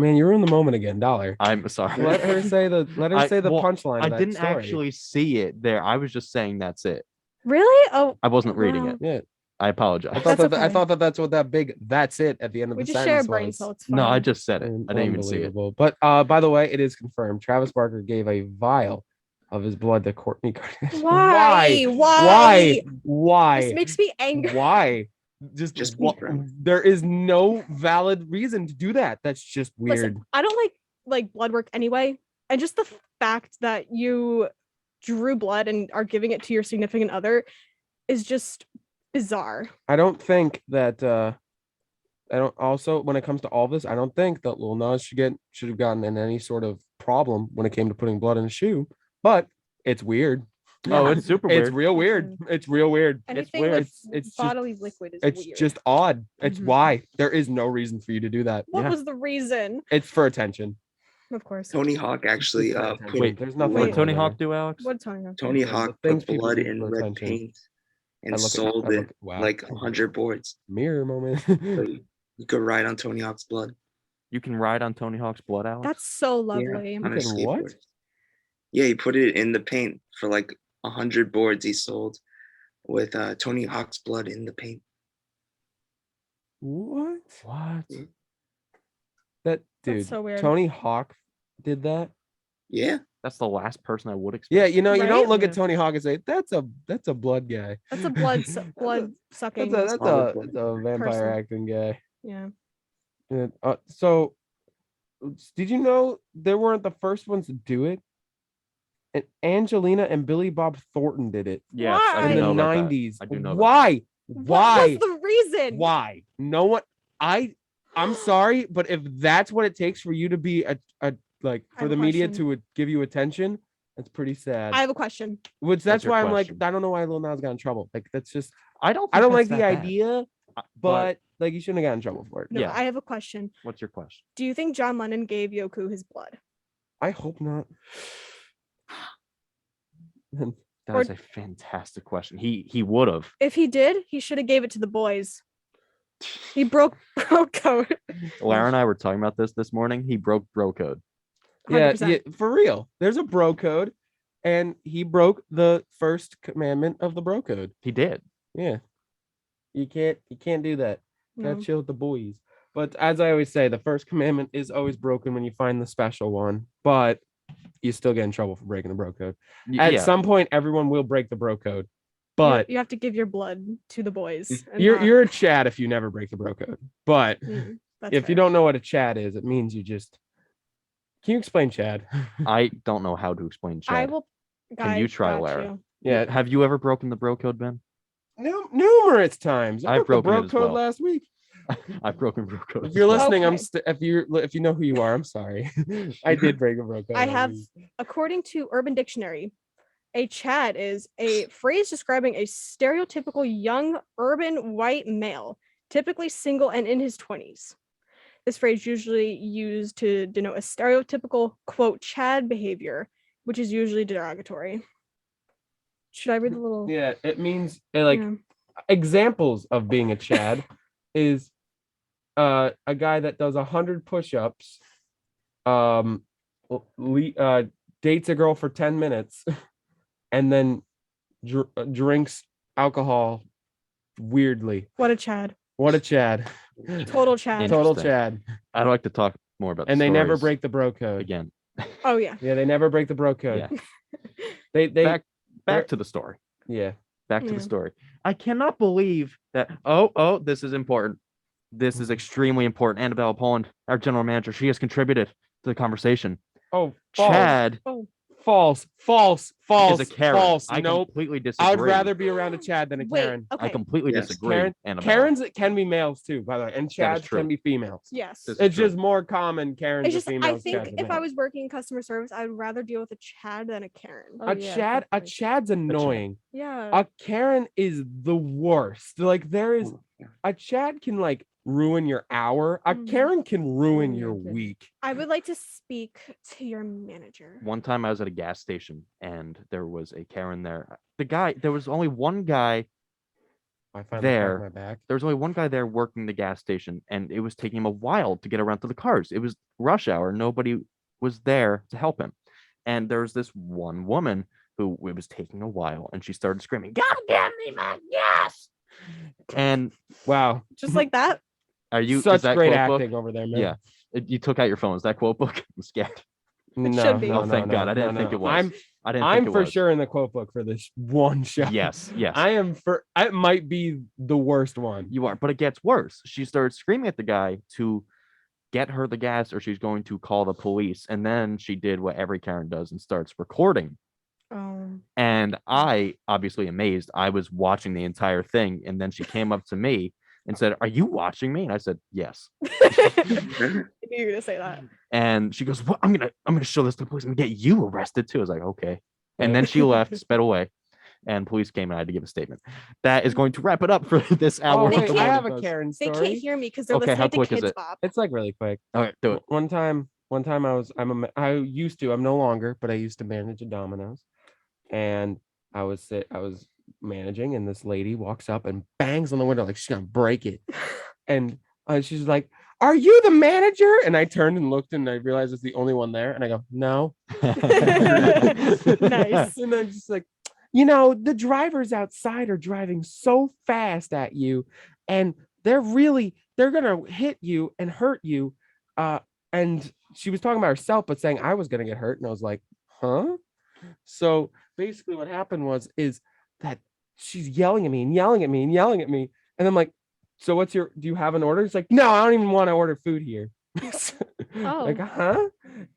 man, you ruined the moment again, Dollar. I'm sorry. Let her say the Well, punchline. I of that didn't story. actually see it there. I was just saying that's it. Really? Oh, I wasn't reading Wow. it. Yeah, I apologize. I thought That's I okay. thought that's what that big "that's it" at the end of we the just share a sentence brain was. cell. It's No, I fine. just said it. I didn't even see it. Unbelievable. But by the way, it is confirmed. Travis Barker gave a vial of his blood to Courtney Kardashian. Why? Why? This Why? makes me angry. Why? Just wa- confirm. there is no valid reason to do that. That's just weird. Listen, I don't like blood work anyway, and just the fact that you drew blood and are giving it to your significant other is just bizarre. I don't think that I don't also when it comes to all this, I don't think that Lil Nas should have gotten in any sort of problem when it came to putting blood in a shoe, but it's weird. Oh, it's super weird. It's real weird. It's real weird. Anything weird. with It's bodily liquid is It's weird. just odd. It's Mhm. why there is no reason for you to do that. What Yeah. was the reason? It's for attention. Of course. Tony Hawk actually put Wait, there's nothing. What Wait. did Tony Hawk do, Alex? What Tony? Tony Yeah, Hawk the things put people blood do in for red attention. paint and I look at- sold I look- it wow. like 100 boards. Mirror moment. So you could ride on Tony Hawk's blood. You can ride on Tony Hawk's blood, Alex? That's so lovely. On a can what? skateboard. Yeah, he put it in the paint for like 100 boards he sold with Tony Hawk's blood in the paint. What? What? That dude. so weird. Tony Hawk did that. Yeah. That's the last person I would expect. Yeah, you Right? don't look at Yeah. Tony Hawk and say that's a blood guy. That's a blood sucking. That's a vampire person. acting guy. Yeah. Yeah, so did you know they weren't the first ones to do it? And Angelina and Billy Bob Thornton did it Yes, I Why? do in know the about that. 90s. I do know about Why? What Why? was the reason? Why? No one. I'm sorry, but if that's what it takes for you to be a like I for have the a media question. to give you attention, that's pretty sad. I have a question. Which that's your why I'm like, question? I don't know why Lil Nas got in trouble. Like that's just I don't I don't think like that's the that bad. idea, but like you shouldn't have gotten in trouble for it. No, Yeah. I have a question. What's your question? Do you think John Lennon gave Yoku his blood? I hope not. That Or- is a fantastic question. He would have. If he did, he should have gave it to the boys. He broke code. Lara and I were talking about this morning. He broke bro code. Yeah, 100%. for real. There's a bro code, and he broke the first commandment of the bro code. He did. Yeah, you can't do that. No. Gotta chill with the boys. But as I always say, the first commandment is always broken when you find the special one. But you still get in trouble for breaking the bro code. At Yeah. some point, everyone will break the bro code. You- But you have to give your blood to the boys. and you're not- you're a Chad if you never break the bro code. But That's if you fair. don't know what a Chad is, it means you just. Can you explain Chad? I don't know how to explain Chad. I will. Can you try, got Lara? you. Yeah, Have you ever broken the bro code, Ben? numerous times. I I've broke the broken it bro as code well. last week. I've broken bro code. If as you're well. listening, Okay. if you know who you are, I'm sorry. I did break a bro code. I last have, week. according to Urban Dictionary, a Chad is a phrase describing a stereotypical young urban white male, typically single and in his 20s. This phrase usually used to denote a stereotypical quote Chad behavior, which is usually derogatory. Should I read the little? Yeah, it means Yeah. examples of being a Chad is a guy that does 100 push-ups, dates a girl for 10 minutes, and then drinks alcohol weirdly. What a Chad. What a Chad. Total Chad. Total Interesting. Chad. I'd like to talk more about. And the they never stories break the bro code. again. Oh yeah. Yeah, they never break the bro code. Yeah. They Back they're- to the story. yeah. Back to Yeah. the story. I cannot believe that. Oh, this is important. This is extremely important. Annabelle Poland, our general manager, she has contributed to the conversation. Oh, false. Chad False. is a Karen. False. I Nope. completely disagree. I would rather be around a Chad than a Wait. Karen. I Okay. completely Yes. disagree. Annabelle. Karens can be males too, by the way, and Chads true. can be females. Yes. This- It's true. just more common Karens It's are just I females. think Chads are if I males. was working in customer service, I'd rather deal with a Chad than a Karen. Oh, a yeah, Chad, a definitely. Chad's annoying. Yeah. A Karen is the worst. Like there is a Chad can like ruin your hour. A Mhm. Karen can ruin Oh, your yeah. week. I would like to speak to your manager. One time I was at a gas station and there was a Karen there. There was only one guy. I finally There. cracked my back. There was only one guy there working the gas station, and it was taking him a while to get around to the cars. It was rush hour. Nobody was there to help him. And there was this one woman who it was taking a while, and she started screaming, "God damn me, man, yes!" And Wow. Just like that. are you Such is that great quote book? acting over there, man. Yeah. You took out your phone. Is that quote book? I'm scared. No, should be. no, Oh, thank no, God. I didn't no, think no. it was. I didn't think I'm it for was. sure in the quote book for this one show. Yes, yes. I am for. It might be the worst one. You are, but it gets worse. She started screaming at the guy to get her the gas or she's going to call the police. And then she did what every Karen does and starts recording. And I, obviously amazed, I was watching the entire thing. And then she came up to me and said, "Are you watching me?" And I said, "Yes." I knew you were gonna say that. And she goes, "What? I'm gonna show this to the police. I'm gonna get you arrested too." I was like, "Okay." And then she left, sped away, and police came and I had to give a statement. That is going to wrap it up for this hour. Oh, of They wait, the I can't- have Morning a Buzz. Karen They story. can't hear me because they're Okay, how listening to quick is Kids it? Bop. It's like really quick. All right, do it. One time I'm no longer, but I used to manage a Domino's, and I was managing, and this lady walks up and bangs on the window like she's gonna break it, and she's like, "Are you the manager?" And I turned and looked, and I realized it's the only one there, and I go, "No." Nice. And I'm just like, the drivers outside are driving so fast at you, and they're gonna hit you and hurt you. And she was talking about herself, but saying I was gonna get hurt, and I was like, huh? So basically, what happened is that she's yelling at me and yelling at me and yelling at me, and I'm like, so do you have an order? It's like, no, I don't even want to order food here. Like, huh?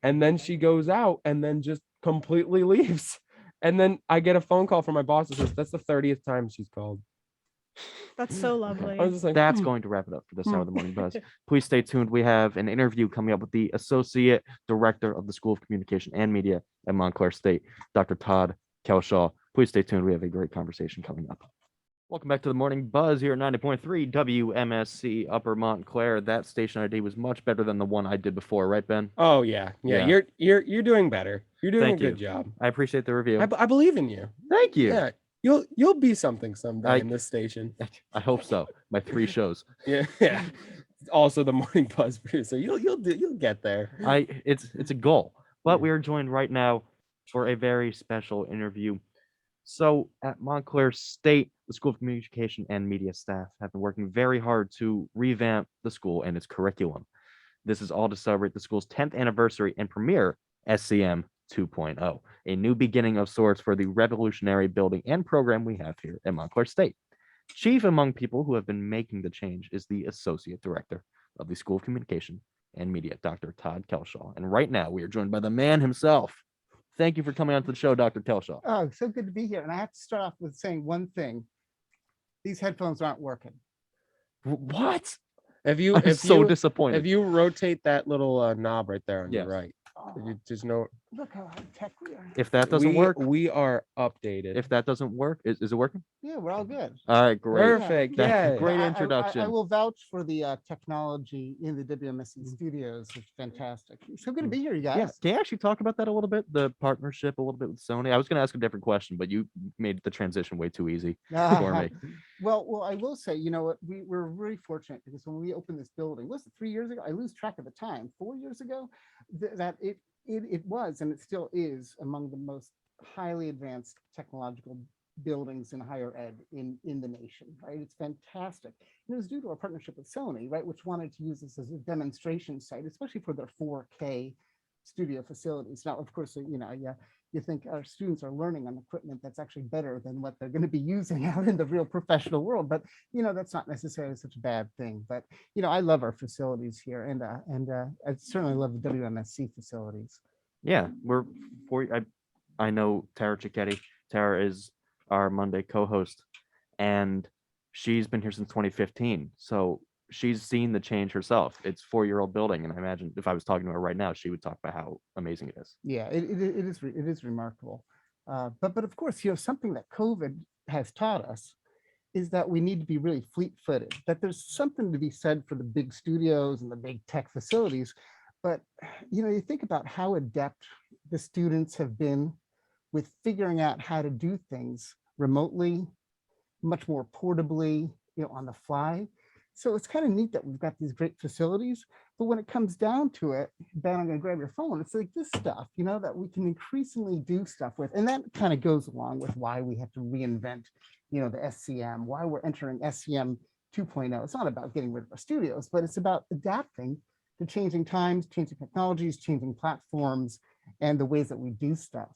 And then she goes out and then just completely leaves. And then I get a phone call from my boss that says that's the 30th time she's called. That's so lovely. I was just like, That's going to wrap it up for this hour of the Morning Buzz. Please stay tuned. We have an interview coming up with the Associate Director of the School of Communication and Media at Montclair State, Dr. Todd Kelshaw. Please stay tuned. We have a great conversation coming up. Welcome back to the Morning Buzz here at 90.3 WMSC Upper Montclair. That station ID was much better than the one I did before, right, Ben? Oh yeah. Yeah. You're doing better. You're doing Thank a good you. job. I appreciate the review. I believe in you. Thank you. Yeah, you'll be something someday in this station. I hope so. My 3 shows. Yeah. Also the Morning Buzz producer. You'll get there. It's a goal. But we are joined right now for a very special interview. So at Montclair State, the School of Communication and Media staff have been working very hard to revamp the school and its curriculum. This is all to celebrate the school's 10th anniversary and premiere SCM 2.0, a new beginning of sorts for the revolutionary building and program we have here at Montclair State. Chief among people who have been making the change is the Associate Director of the School of Communication and Media, Dr. Todd Kelshaw. And right now we are joined by the man himself. Thank you for coming on to the show, Dr. Kelshaw. Oh, so good to be here. And I have to start off with saying one thing. These headphones aren't working. What? If so you disappointed. if you rotate that little knob right there on Yes. your right, Oh, you just know look how high tech we are. If that doesn't work, we are updated. if that doesn't work, is it working? Yeah, we're all good. All right, great. Perfect. That- Yeah. great I introduction. will vouch for the technology in the WMSC studios. It's fantastic. So good to be here, you guys. Yeah, can you actually talk about that a little bit? The partnership a little bit with Sony. I was going to ask a different question, but you made the transition way too easy for me. Well, I will say, you know what, we're very fortunate because when we opened this building, was it 3 years ago? I lose track of the time. 4 years ago, that it was, and it still is, among the most highly advanced technological buildings in higher ed in the nation, right? It's fantastic. And it was due to our partnership with Sony, right, which wanted to use this as a demonstration site, especially for their 4K studio facilities. Now, of course, you think our students are learning on equipment that's actually better than what they're going to be using out in the real professional world. But, that's not necessarily such a bad thing. But, I love our facilities here, and I certainly love the WMSC facilities. Yeah, I know Tara Cicchetti. Tara is our Monday co-host, and she's been here since 2015. So she's seen the change herself. It's a 4-year-old building, and I imagine if I was talking to her right now, she would talk about how amazing it is. Yeah, it is remarkable. But of course, something that COVID has taught us is that we need to be really fleet-footed, that there's something to be said for the big studios and the big tech facilities. But, you think about how adept the students have been with figuring out how to do things remotely, much more portably, on the fly. So it's kind of neat that we've got these great facilities, but when it comes down to it, Ben, I'm going to grab your phone. It's like this stuff, that we can increasingly do stuff with. And that kind of goes along with why we have to reinvent, the SCM, why we're entering SCM 2.0. It's not about getting rid of our studios, but it's about adapting to changing times, changing technologies, changing platforms, and the ways that we do stuff.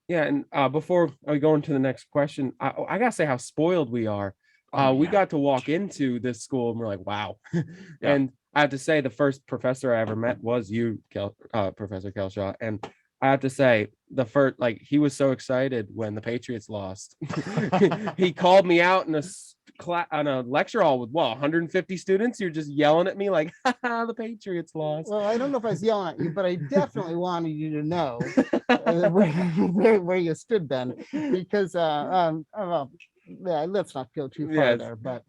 Yeah, and before we go into the next question, I gotta say how spoiled we are. We got to walk into this school and we're like, wow. And I have to say, the first professor I ever met was you, Professor Kelshaw. And I have to say, the first, like, he was so excited when the Patriots lost. He called me out in on a lecture hall with 150 students. You're just yelling at me like, the Patriots lost. Well, I don't know if I was yelling at you, but I definitely wanted you to know where you stood, Ben, because well, yeah, let's not go too far there, but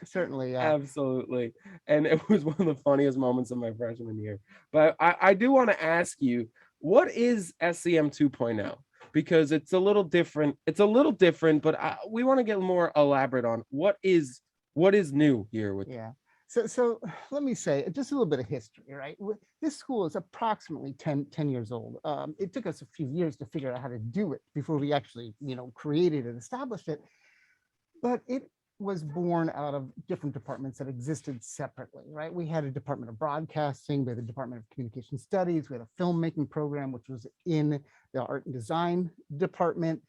certainly absolutely. And it was one of the funniest moments of my freshman year. But I do want to ask you, what is SCM 2.0? Because it's a little different. But we want to get more elaborate on what is new here with. So let me say just a little bit of history, right? This school is approximately 10 years old. It took us a few years to figure out how to do it before we actually, created and established it. But it was born out of different departments that existed separately, right? We had a Department of Broadcasting, we had a Department of Communication Studies, we had a filmmaking program, which was in the Art and Design department.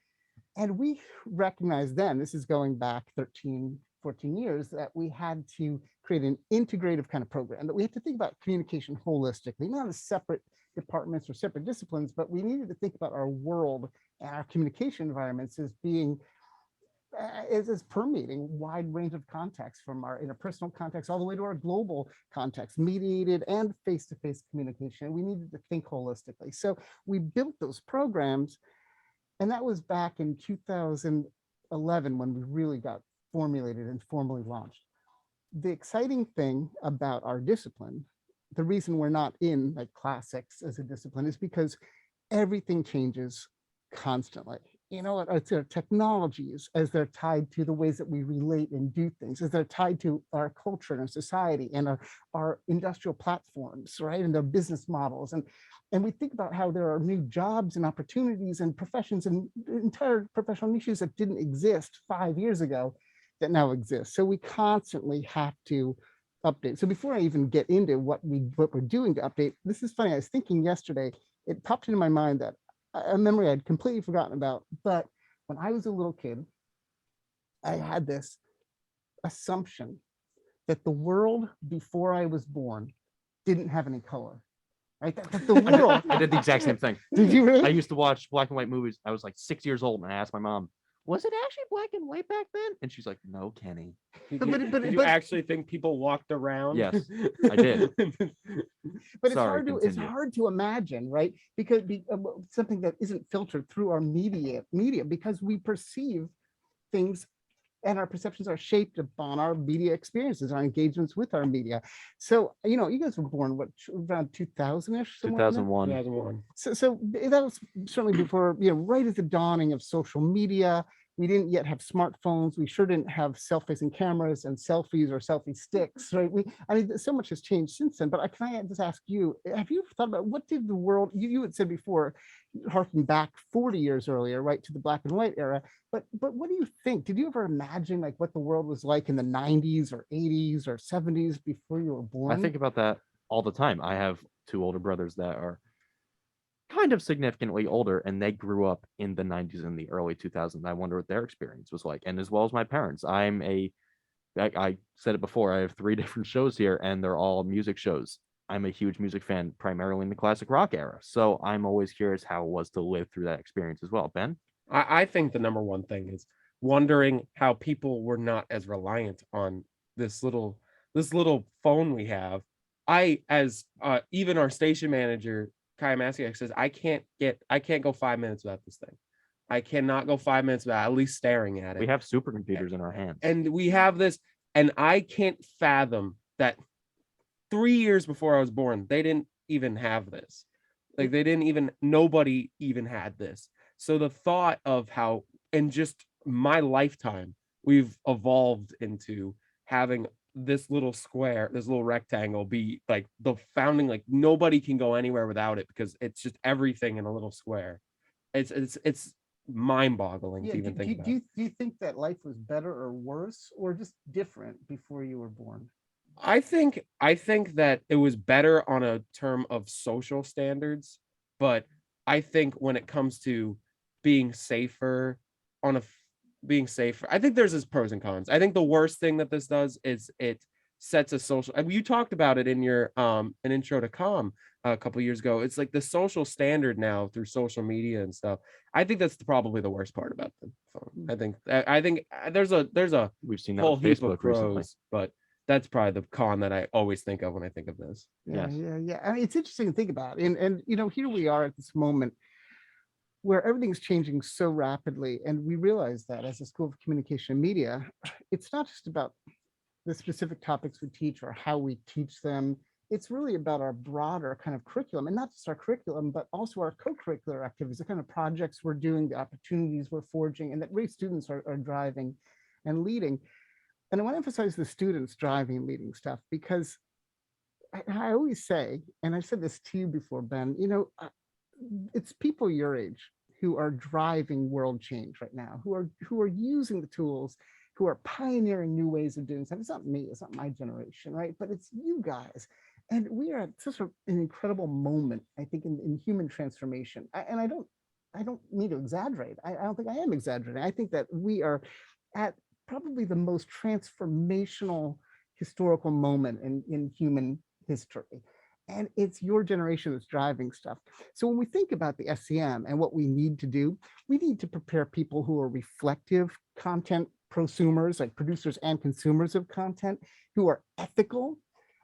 And we recognized then, this is going back 13, 14 years, that we had to create an integrative kind of program, that we had to think about communication holistically, not as separate departments or separate disciplines, but we needed to think about our world and our communication environments as being is permeating a wide range of contexts, from our interpersonal context all the way to our global context, mediated and face-to-face communication. We needed to think holistically. So we built those programs, and that was back in 2011 when we really got formulated and formally launched. The exciting thing about our discipline, the reason we're not in like classics as a discipline, is because everything changes constantly. It's our technologies, as they're tied to the ways that we relate and do things, as they're tied to our culture and our society and our industrial platforms, right? And their business models. And we think about how there are new jobs and opportunities and professions and entire professional niches that didn't exist 5 years ago that now exist. So we constantly have to update. So before I even get into what we're doing to update, this is funny. I was thinking yesterday, it popped into my mind that a memory I'd completely forgotten about. But when I was a little kid, I had this assumption that the world before I was born didn't have any color. Right? That the world. I did the exact same thing. Did you really? I used to watch black and white movies. I was like 6 years old, and I asked my mom, was it actually black and white back then? And she's like, no, Kenny. Did you actually think people walked around? Yes, I did. But it's hard to imagine, right? Because something that isn't filtered through our media, because we perceive things and our perceptions are shaped upon our media experiences, our engagements with our media. So, you guys were born, around 2000-ish? 2001. 2001. So that was certainly before, right at the dawning of social media. We didn't yet have smartphones. We sure didn't have self-facing cameras and selfies or selfie sticks, right? So much has changed since then. But can I just ask you, have you ever thought about what did the world, you had said before, harking back 40 years earlier, right, to the black and white era. But what do you think? Did you ever imagine like what the world was like in the 90s or 80s or 70s before you were born? I think about that all the time. I have two older brothers that are kind of significantly older, and they grew up in the 90s and the early 2000s. I wonder what their experience was like, and as well as my parents. I said it before, I have 3 different shows here, and they're all music shows. I'm a huge music fan, primarily in the classic rock era, so I'm always curious how it was to live through that experience as well. Ben? I think the number one thing is wondering how people were not as reliant on this little phone we have. Even our station manager Kai Masiak says, I can't go 5 minutes without this thing. I cannot go 5 minutes without at least staring at it. We have supercomputers in our hands. And we have this, and I can't fathom that 3 years before I was born, they didn't even have this. Like nobody even had this. So the thought of how, in just my lifetime, we've evolved into having this little square, this little rectangle be like the founding, like nobody can go anywhere without it because it's just everything in a little square. It's mind-boggling to even think about. Do you think that life was better or worse or just different before you were born? I think that it was better on a term of social standards, but I think when it comes to being safer on a being safer. I think there's its pros and cons. I think the worst thing that this does is it sets a social, I mean, you talked about it in your an intro to comm a couple years ago. It's like the social standard now through social media and stuff. I think that's probably the worst part about the phone. I think there's a We've seen that whole with heap Facebook of recently. pros, but that's probably the con that I always think of when I think of this. Yeah, Yes. yeah. I mean, it's interesting to think about. And here we are at this moment where everything's changing so rapidly. And we realize that as a School of Communication and Media, it's not just about the specific topics we teach or how we teach them. It's really about our broader kind of curriculum, and not just our curriculum, but also our co-curricular activities, the kind of projects we're doing, the opportunities we're forging, and that really students are driving and leading. And I want to emphasize the students driving and leading stuff, because I always say, and I've said this to you before, Ben, it's people your age who are driving world change right now, who are using the tools, who are pioneering new ways of doing stuff. It's not me, it's not my generation, right? But it's you guys. And we are at such an incredible moment, I think, in human transformation. And I don't mean to exaggerate. I don't think I am exaggerating. I think that we are at probably the most transformational historical moment in human history. And it's your generation that's driving stuff. So when we think about the SCM and what we need to do, we need to prepare people who are reflective content prosumers, like producers and consumers of content, who are ethical,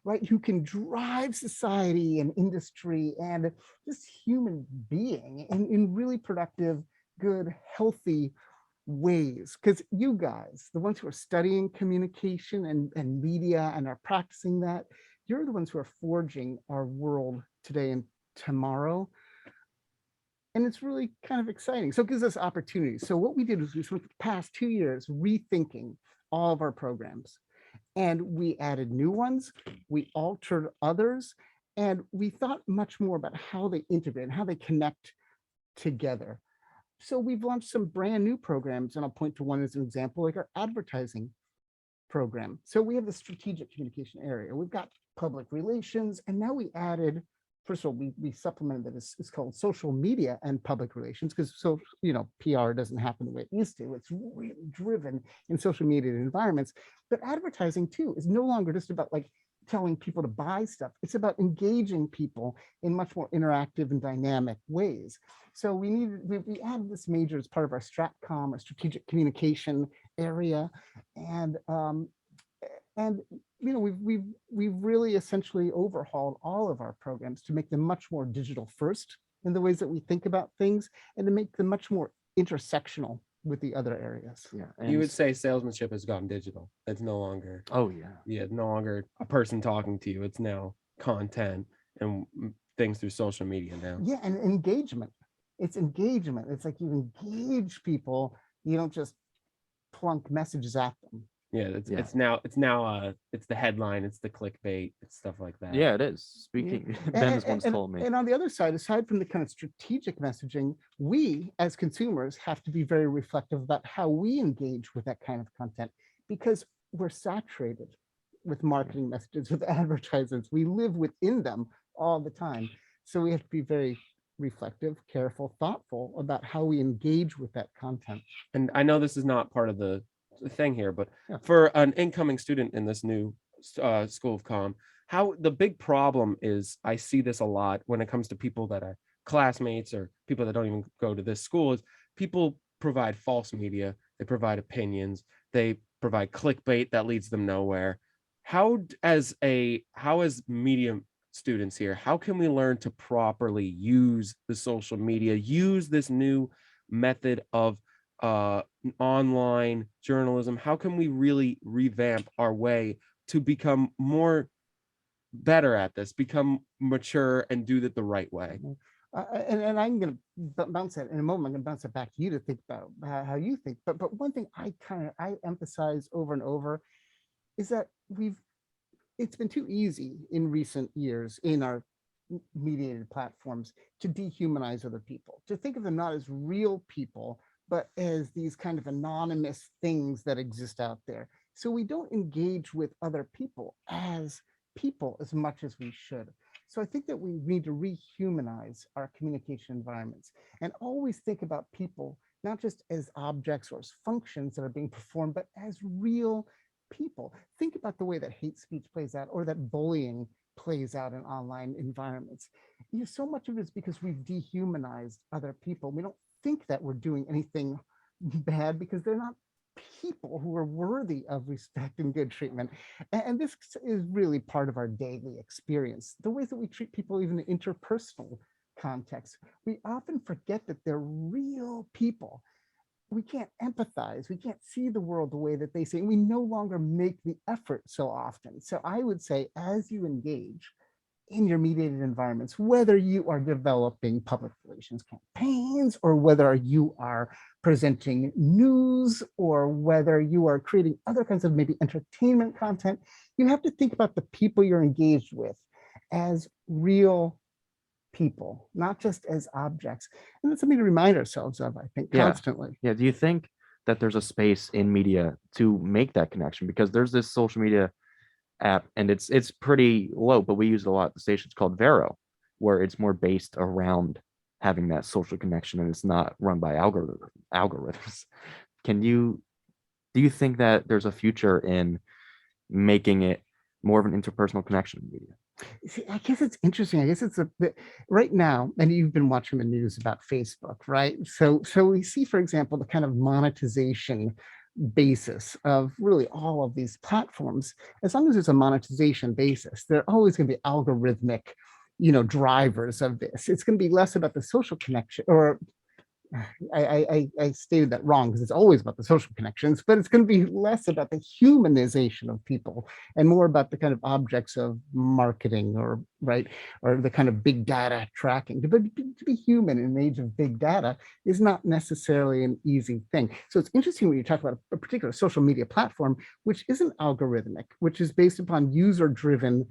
right? Who can drive society and industry and just human being in really productive, good, healthy ways. Because you guys, the ones who are studying communication and media and are practicing that, you're the ones who are forging our world today and tomorrow. And it's really kind of exciting. So it gives us opportunities. So what we did is we spent the past 2 years rethinking all of our programs. And we added new ones, we altered others, and we thought much more about how they integrate and how they connect together. So we've launched some brand new programs, and I'll point to one as an example, like our advertising program. So we have the strategic communication area. We've got public relations, and now we added, first of all, we supplemented that. It's called social media and public relations, because PR doesn't happen the way it used to. It's really driven in social media environments. But advertising too is no longer just about like telling people to buy stuff. It's about engaging people in much more interactive and dynamic ways. So we added this major as part of our StratCom, our strategic communication area, and we've really essentially overhauled all of our programs to make them much more digital first in the ways that we think about things, and to make them much more intersectional with the other areas. Yeah. You would say salesmanship has gone digital. It's no longer, Oh yeah. yeah, no longer a person talking to you. It's now content and things through social media now. Yeah, and engagement. It's engagement. It's like you engage people. You don't just plunk messages at them. Yeah, it's now it's the headline, it's the clickbait, it's stuff like that. Yeah, it is. Speaking, Ben has once told me. And on the other side, aside from the kind of strategic messaging, we as consumers have to be very reflective about how we engage with that kind of content, because we're saturated with marketing messages, with advertisements. We live within them all the time. So we have to be very reflective, careful, thoughtful about how we engage with that content. And I know this is not part of the thing here, but Yeah. for an incoming student in this new School of Comm, how the big problem is, I see this a lot when it comes to people that are classmates or people that don't even go to this school, is people provide false media, they provide opinions, they provide clickbait that leads them nowhere. How as media students here, how can we learn to properly use the social media, use this new method of online journalism? How can we really revamp our way to become more better at this, become mature, and do that the right way? And I'm going to bounce that in a moment. I'm going to bounce it back to you to think about how you think. But one thing I emphasize over and over is that it's been too easy in recent years in our mediated platforms to dehumanize other people, to think of them not as real people, but as these kind of anonymous things that exist out there. So we don't engage with other people as much as we should. So I think that we need to rehumanize our communication environments and always think about people, not just as objects or as functions that are being performed, but as real people. Think about the way that hate speech plays out or that bullying plays out in online environments. So much of it is because we've dehumanized other people. We don't think that we're doing anything bad because they're not people who are worthy of respect and good treatment. And this is really part of our daily experience. The ways that we treat people, even in interpersonal contexts, we often forget that they're real people. We can't empathize. We can't see the world the way that they see. We no longer make the effort so often. So I would say, as you engage in your mediated environments, whether you are developing public relations campaigns or whether you are presenting news or whether you are creating other kinds of maybe entertainment content, you have to think about the people you're engaged with as real people, not just as objects. And that's something to remind ourselves of, I think, constantly. Yeah. Do you think that there's a space in media to make that connection? Because there's this social media app and it's pretty low, but we use it a lot at the station. It's called Vero, where it's more based around having that social connection and it's not run by algorithms. Do you think that there's a future in making it more of an interpersonal connection in media? See, I guess it's interesting. I guess it's a bit right now, and you've been watching the news about Facebook, right? So we see, for example, the kind of monetization basis of really all of these platforms. As long as there's a monetization basis, they're always going to be algorithmic, drivers of this. It's going to be less about the social connection, or I stated that wrong because it's always about the social connections, but it's going to be less about the humanization of people and more about the kind of objects of marketing or the kind of big data tracking. But to be human in an age of big data is not necessarily an easy thing. So it's interesting when you talk about a particular social media platform, which isn't algorithmic, which is based upon user-driven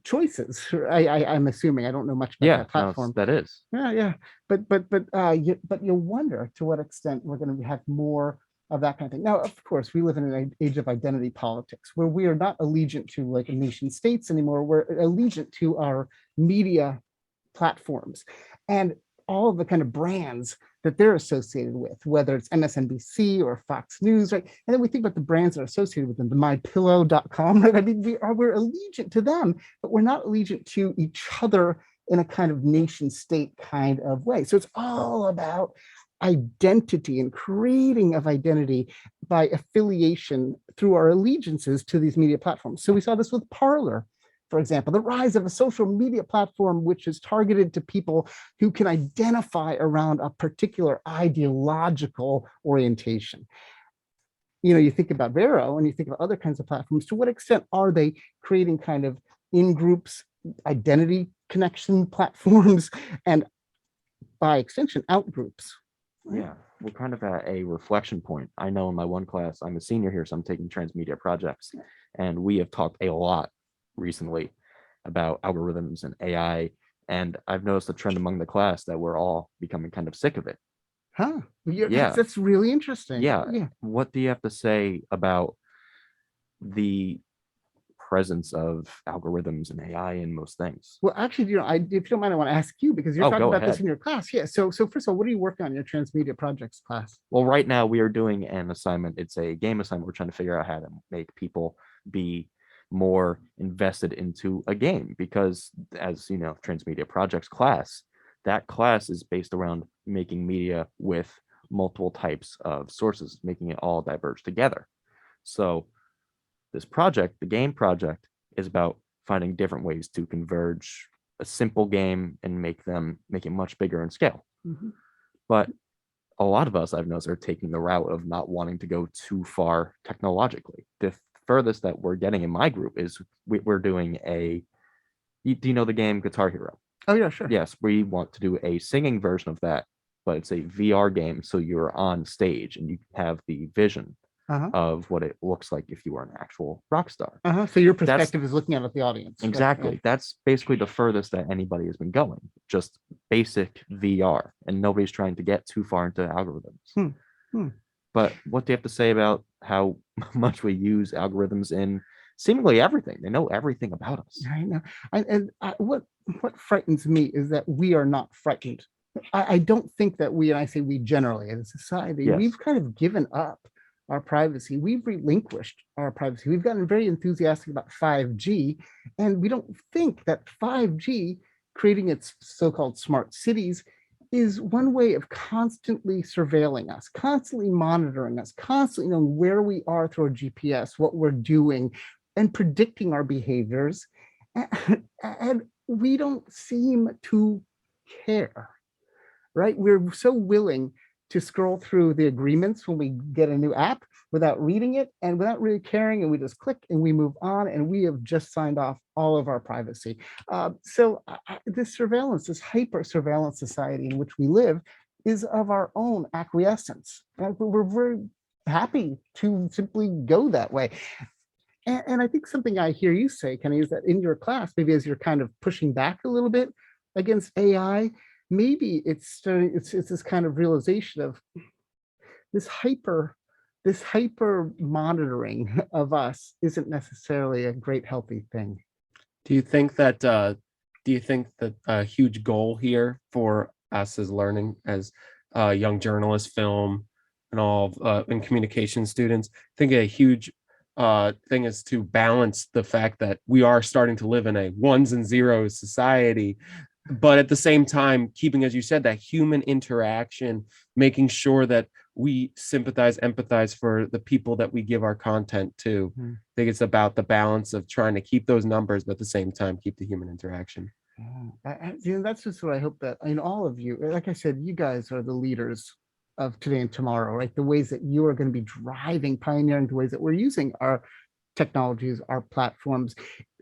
choices. I'm assuming. I don't know much about that platform. That is. Yeah. But you wonder to what extent we're going to have more of that kind of thing. Now, of course, we live in an age of identity politics where we are not allegiant to like nation states anymore. We're allegiant to our media platforms and all of the kind of brands that they're associated with, whether it's MSNBC or Fox News, right? And then we think about the brands that are associated with them, the mypillow.com, right? I mean, we're allegiant to them, but we're not allegiant to each other in a kind of nation state kind of way. So it's all about identity and creating of identity by affiliation through our allegiances to these media platforms. So we saw this with Parler, for example, the rise of a social media platform which is targeted to people who can identify around a particular ideological orientation. You think about Vero and you think about other kinds of platforms. To what extent are they creating kind of in-groups, identity connection platforms, and by extension, out-groups? Yeah, we're kind of at a reflection point. I know in my one class, I'm a senior here, so I'm taking transmedia projects, and we have talked a lot recently about algorithms and AI, and I've noticed a trend among the class that we're all becoming kind of sick of it. Huh? Yeah, that's really interesting. Yeah. What do you have to say about the presence of algorithms and AI in most things? Well, actually, if you don't mind, I want to ask you because you're talking about this in your class. Yeah. So first of all, what are you working on in your transmedia projects class? Well, right now we are doing an assignment. It's a game assignment. We're trying to figure out how to make people be more invested into a game because, as you know, transmedia projects class, that class is based around making media with multiple types of sources, making it all diverge together. So this project, the game project, is about finding different ways to converge a simple game and make it much bigger in scale. Mm-hmm. But a lot of us, I've noticed, are taking the route of not wanting to go too far technologically. The furthest that we're getting in my group is we're doing do you know the game Guitar Hero? Oh yeah, sure. Yes, we want to do a singing version of that, but it's a VR game, so you're on stage and you have the vision of what it looks like if you were an actual rock star. So your perspective is looking out at the audience. Exactly. Right? That's basically the furthest that anybody has been going, just basic VR, and nobody's trying to get too far into algorithms. But what do you have to say about how much we use algorithms in seemingly everything. They know everything about us. I know. What frightens me is that we are not frightened. I don't think that we, and I say we generally as a society, Yes. we've kind of given up our privacy. We've relinquished our privacy. We've gotten very enthusiastic about 5G, and we don't think that 5G, creating its so-called smart cities, is one way of constantly surveilling us, constantly monitoring us, constantly knowing where we are through our GPS, what we're doing, and predicting our behaviors. And we don't seem to care, right? We're so willing to scroll through the agreements when we get a new app without reading it and without really caring, and we just click and we move on, and we have just signed off all of our privacy. This surveillance, this hyper surveillance society in which we live, is of our own acquiescence. And we're very happy to simply go that way. And I think something I hear you say, Kenny, is that in your class, maybe as you're kind of pushing back a little bit against AI, maybe it's this kind of realization of this hyper monitoring of us isn't necessarily a great healthy thing. Do you think that a huge goal here for us as learning as young journalists, film, and all and communication students, I think a huge thing is to balance the fact that we are starting to live in a ones and zeros society, but at the same time keeping, as you said, that human interaction, making sure that we sympathize, empathize for the people that we give our content to. I think it's about the balance of trying to keep those numbers, but at the same time keep the human interaction. That's just what I hope that, all of you, like I said, you guys are the leaders of today and tomorrow, right? The ways that you are going to be driving, pioneering the ways that we're using our technologies, our platforms,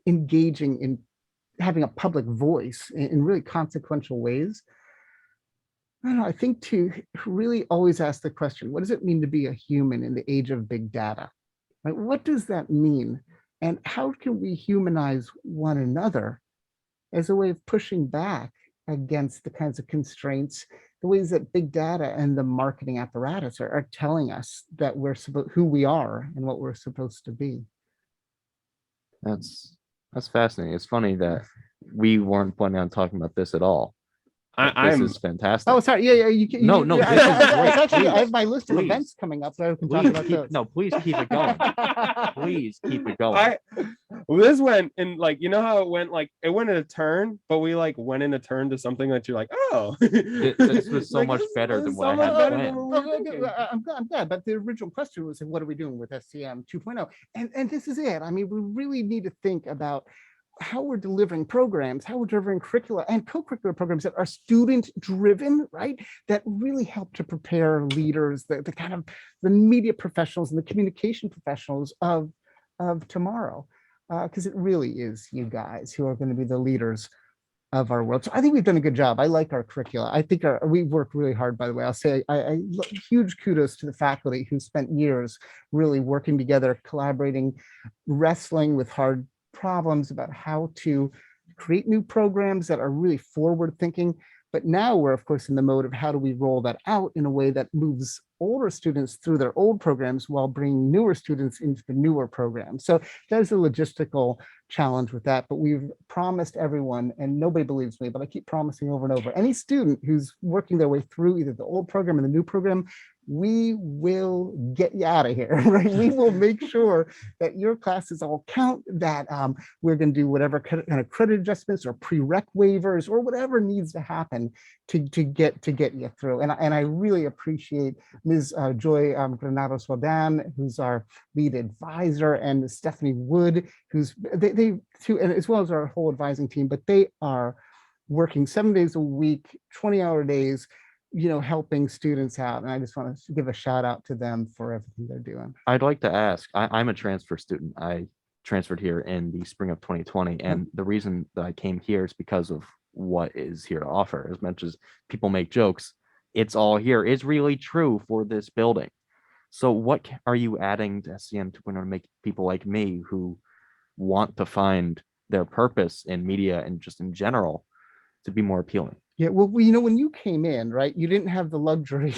engaging in having a public voice in really consequential ways. I don't know, I think to really always ask the question, what does it mean to be a human in the age of big data? Right? What does that mean? And how can we humanize one another as a way of pushing back against the kinds of constraints, the ways that big data and the marketing apparatus are telling us that we're who we are and what we're supposed to be? That's fascinating. It's funny that we weren't planning on talking about this at all. This is fantastic. Oh, sorry. Yeah. No, this is great. Actually, I Please, have my list of please. events coming up that I can talk about those. Please keep it going. Please keep it going. This went in, like, you know how it went, like it went in a turn, but we like went in a turn to something that you're like, oh, This was so much better than what I had planned. I'm glad, but the original question was, what are we doing with SCM 2.0? And this is it. I mean, we really need to think about how we're delivering programs, how we're delivering curricula and co-curricular programs that are student driven, right? That really help to prepare leaders, the kind of the media professionals and the communication professionals of tomorrow. Because it really is you guys who are going to be the leaders of our world. So I think we've done a good job. I like our curricula. I think we've worked really hard, by the way. I'll say huge kudos to the faculty who spent years really working together, collaborating, wrestling with hard problems about how to create new programs that are really forward thinking. But now we're, of course, in the mode of how do we roll that out in a way that moves older students through their old programs while bringing newer students into the newer programs. So there's a logistical challenge with that, but we've promised everyone, and nobody believes me, but I keep promising over and over, any student who's working their way through either the old program or the new program, we will get you out of here, right? We will make sure that your classes all count, that we're going to do whatever kind of credit adjustments or prereq waivers or whatever needs to happen to get you through. And I really appreciate Ms. Joy Granados Rodan, who's our lead advisor, and Stephanie Wood, who's they too, and as well as our whole advising team, but they are working 7 days a week, 20-hour days, helping students out. And I just want to give a shout out to them for everything they're doing. I'd like to ask, I'm a transfer student. I transferred here in the spring of 2020. And the reason that I came here is because of what is here to offer. As much as people make jokes, it's all here. It's really true for this building. So what are you adding to SCM 2.0 to make people like me who want to find their purpose in media and just in general to be more appealing? Yeah, well, when you came in, right, you didn't have the luxury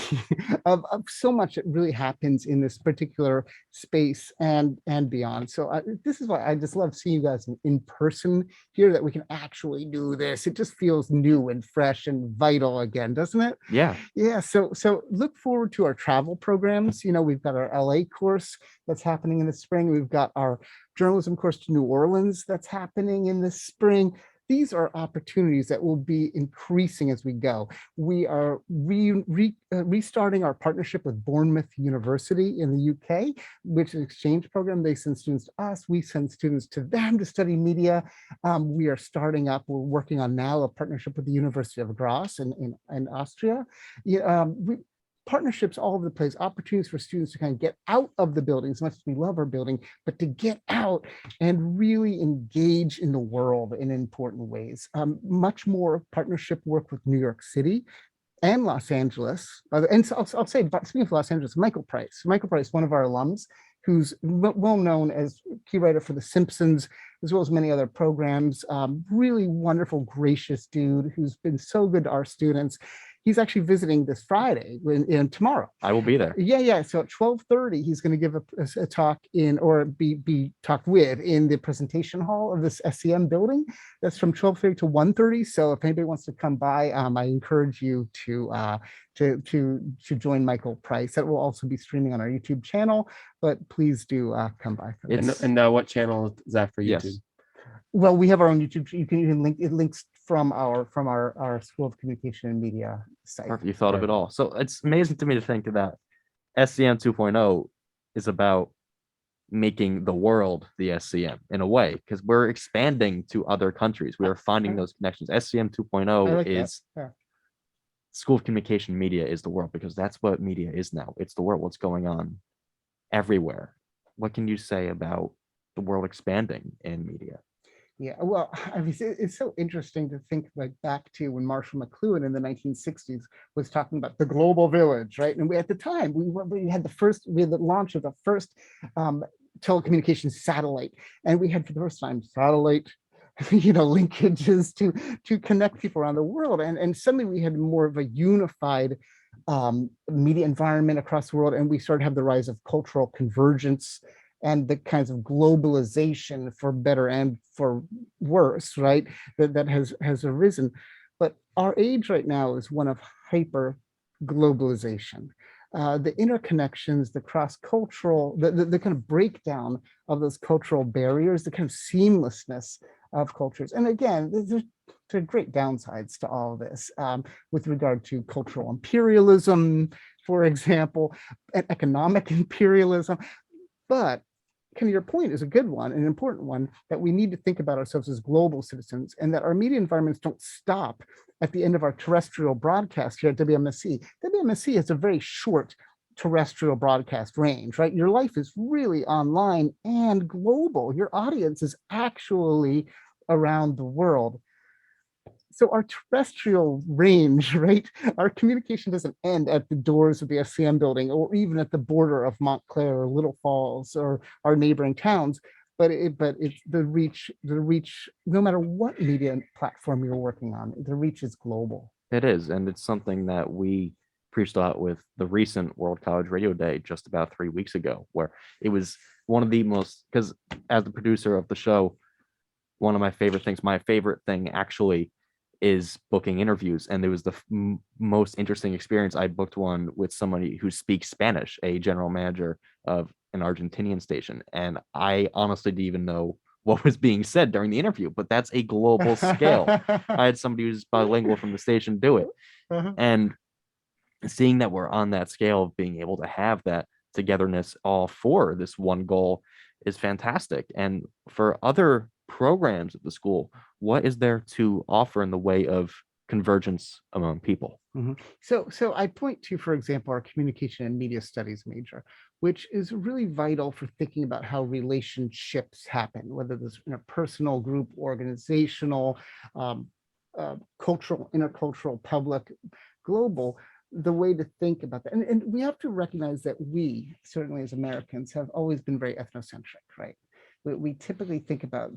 of so much that really happens in this particular space and beyond. So this is why I just love seeing you guys in person here, that we can actually do this. It just feels new and fresh and vital again, doesn't it? Yeah. Yeah, so look forward to our travel programs. We've got our LA course that's happening in the spring. We've got our journalism course to New Orleans that's happening in the spring. These are opportunities that will be increasing as we go. We are restarting our partnership with Bournemouth University in the UK, which is an exchange program. They send students to us, we send students to them to study media. We're working on now a partnership with the University of Graz in Austria. Partnerships all over the place, opportunities for students to kind of get out of the building, as much as we love our building, but to get out and really engage in the world in important ways. Much more partnership work with New York City and Los Angeles. And so I'll say, speaking of Los Angeles, Michael Price, one of our alums, who's well known as key writer for The Simpsons, as well as many other programs. Really wonderful, gracious dude who's been so good to our students. He's actually visiting this Friday and tomorrow. I will be there. Yeah. So at 12:30, he's going to give a talk be talked with in the presentation hall of this SEM building. That's from 12:30 to 1:30. So if anybody wants to come by, I encourage you to join Michael Price. That will also be streaming on our YouTube channel, but please do come by. And what channel is that for YouTube? Yes. Well, we have our own YouTube. You can link it. Links from our School of Communication and Media site. Perfect. You thought of it all. So it's amazing to me to think that SCM 2.0 is about making the world the SCM in a way, because we're expanding to other countries. We are finding those connections. SCM 2.0 is School of Communication and Media is the world, because that's what media is now. It's the world. What's going on everywhere. What can you say about the world expanding in media? Yeah, well, I mean, it's so interesting to think back to when Marshall McLuhan in the 1960s was talking about the global village, right? And at the time, we had the launch of the first telecommunications satellite, and we had for the first time satellite, linkages to connect people around the world, and suddenly we had more of a unified media environment across the world, and we started to have the rise of cultural convergence and the kinds of globalization, for better and for worse, right, that has arisen. But our age right now is one of hyper globalization. The interconnections, the cross-cultural, the kind of breakdown of those cultural barriers, the kind of seamlessness of cultures. And again, there are great downsides to all of this with regard to cultural imperialism, for example, and economic imperialism. But kind of your point is a good one, an important one, that we need to think about ourselves as global citizens, and that our media environments don't stop at the end of our terrestrial broadcast here at WMSC. WMSC has a very short terrestrial broadcast range, right? Your life is really online and global. Your audience is actually around the world. So our terrestrial range, right? Our communication doesn't end at the doors of the SCM building, or even at the border of Montclair or Little Falls or our neighboring towns, but it's the reach, no matter what media platform you're working on, the reach is global. It is, and it's something that we preached out with the recent World College Radio Day just about 3 weeks ago, where it was one of the most, because as the producer of the show, one of my favorite thing actually is booking interviews, and it was the most interesting experience. I booked one with somebody who speaks Spanish, a general manager of an Argentinian station, and I honestly didn't even know what was being said during the interview, but that's a global scale. I had somebody who's bilingual from the station do it. And seeing that we're on that scale of being able to have that togetherness all for this one goal is fantastic. And for other programs at the school, what is there to offer in the way of convergence among people? So I point to, for example, our communication and media studies major, which is really vital for thinking about how relationships happen, whether there's personal, group, organizational, cultural, intercultural, public, global. The way to think about that, and we have to recognize that we, certainly as Americans, have always been very ethnocentric, right? We typically think about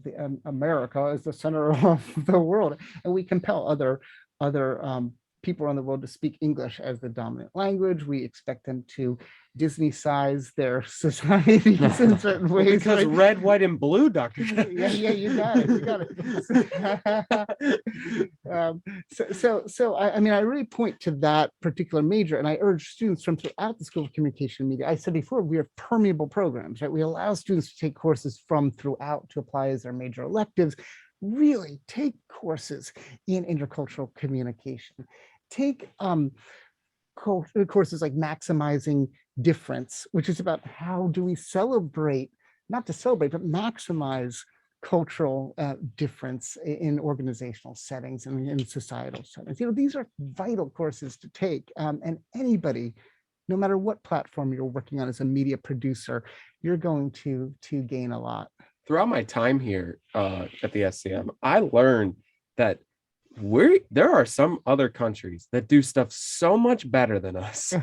America as the center of the world, and we compel other other people around the world to speak English as the dominant language. We expect them to Disney-size their societies in certain Well, ways. because right? red, white, and blue, Dr. Yeah, you got it. You got it. I mean, I really point to that particular major, and I urge students from throughout the School of Communication and Media. I said before, we have permeable programs, right? We allow students to take courses from throughout to apply as their major electives. Really take courses in intercultural communication. Take courses like Maximizing Difference, which is about how do we celebrate, not to celebrate, but maximize cultural difference in organizational settings and in societal settings. These are vital courses to take, and anybody, no matter what platform you're working on as a media producer, you're going to gain a lot. Throughout my time here at the SCM, I learned that there are some other countries that do stuff so much better than us.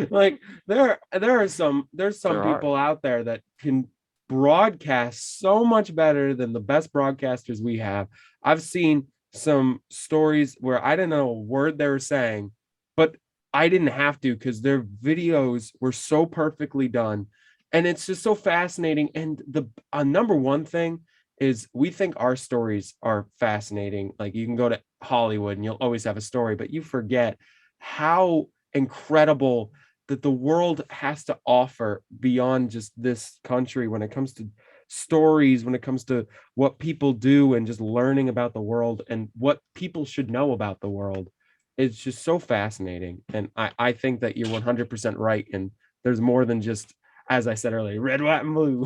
Like there's some people out there that can broadcast so much better than the best broadcasters we have. I've seen some stories where I didn't know a word they were saying, but I didn't have to because their videos were so perfectly done. And it's just so fascinating. And the number one thing is we think our stories are fascinating. Like you can go to Hollywood and you'll always have a story, but you forget how incredible that the world has to offer beyond just this country when it comes to stories, when it comes to what people do and just learning about the world and what people should know about the world. It's just so fascinating. And I think that you're 100% right. And there's more than just, as I said earlier, red, white, and blue.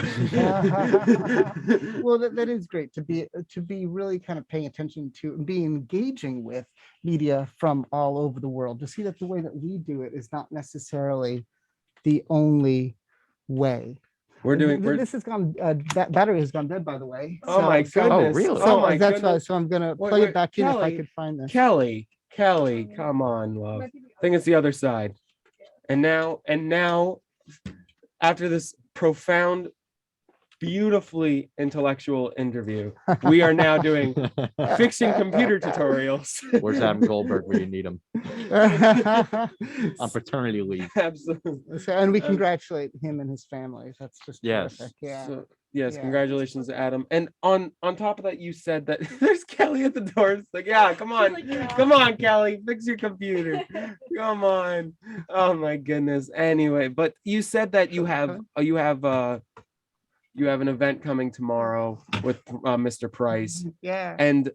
Well, that is great to be really kind of paying attention to and be engaging with media from all over the world, to see that the way that we do it is not necessarily the only way. This has gone. That battery has gone dead, by the way. Oh my goodness! Oh really? So That's why. So I'm gonna plug it back in if I could find this. Kelly, come on, love. I think it's the other side. And now, after this profound, beautifully intellectual interview, we are now doing fixing computer tutorials. Where's Adam Goldberg when you need him? On paternity leave. Absolutely. And we congratulate him and his family. That's just terrific. Yeah. So, yes, congratulations to Adam. And on top of that, you said that there's Kelly at the door. It's like, yeah, come on, Kelly, fix your computer. Come on. Oh my goodness. Anyway, but you said that you have an event coming tomorrow with Mr. Price. Yeah. And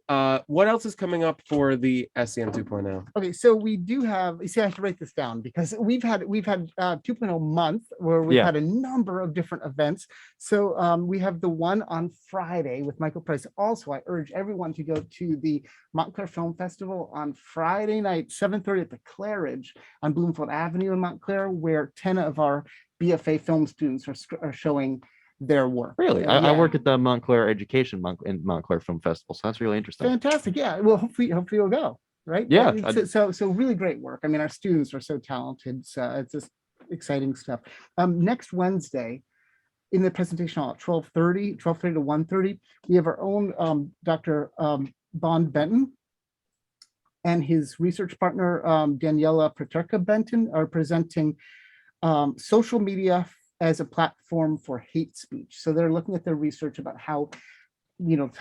what else is coming up for the SCM 2.0? Okay, so we do have. You see, I have to write this down because we've had 2.0 month where we've had a number of different events. So we have the one on Friday with Michael Price. Also, I urge everyone to go to the Montclair Film Festival on Friday night, 7:30 at the Claridge on Bloomfield Avenue in Montclair, where 10 of our BFA film students are showing their work. Really? I work at the Montclair Education in Montclair Film Festival, so that's really interesting. Fantastic. Yeah. Well, hopefully you'll go. Right. Yeah. So really great work. I mean, our students are so talented. So it's just exciting stuff. Next Wednesday, in the presentation hall at 12:30 to 1:30, we have our own Dr. Bond Benton and his research partner Daniela Petruk Benton are presenting social media as a platform for hate speech. So they're looking at their research about how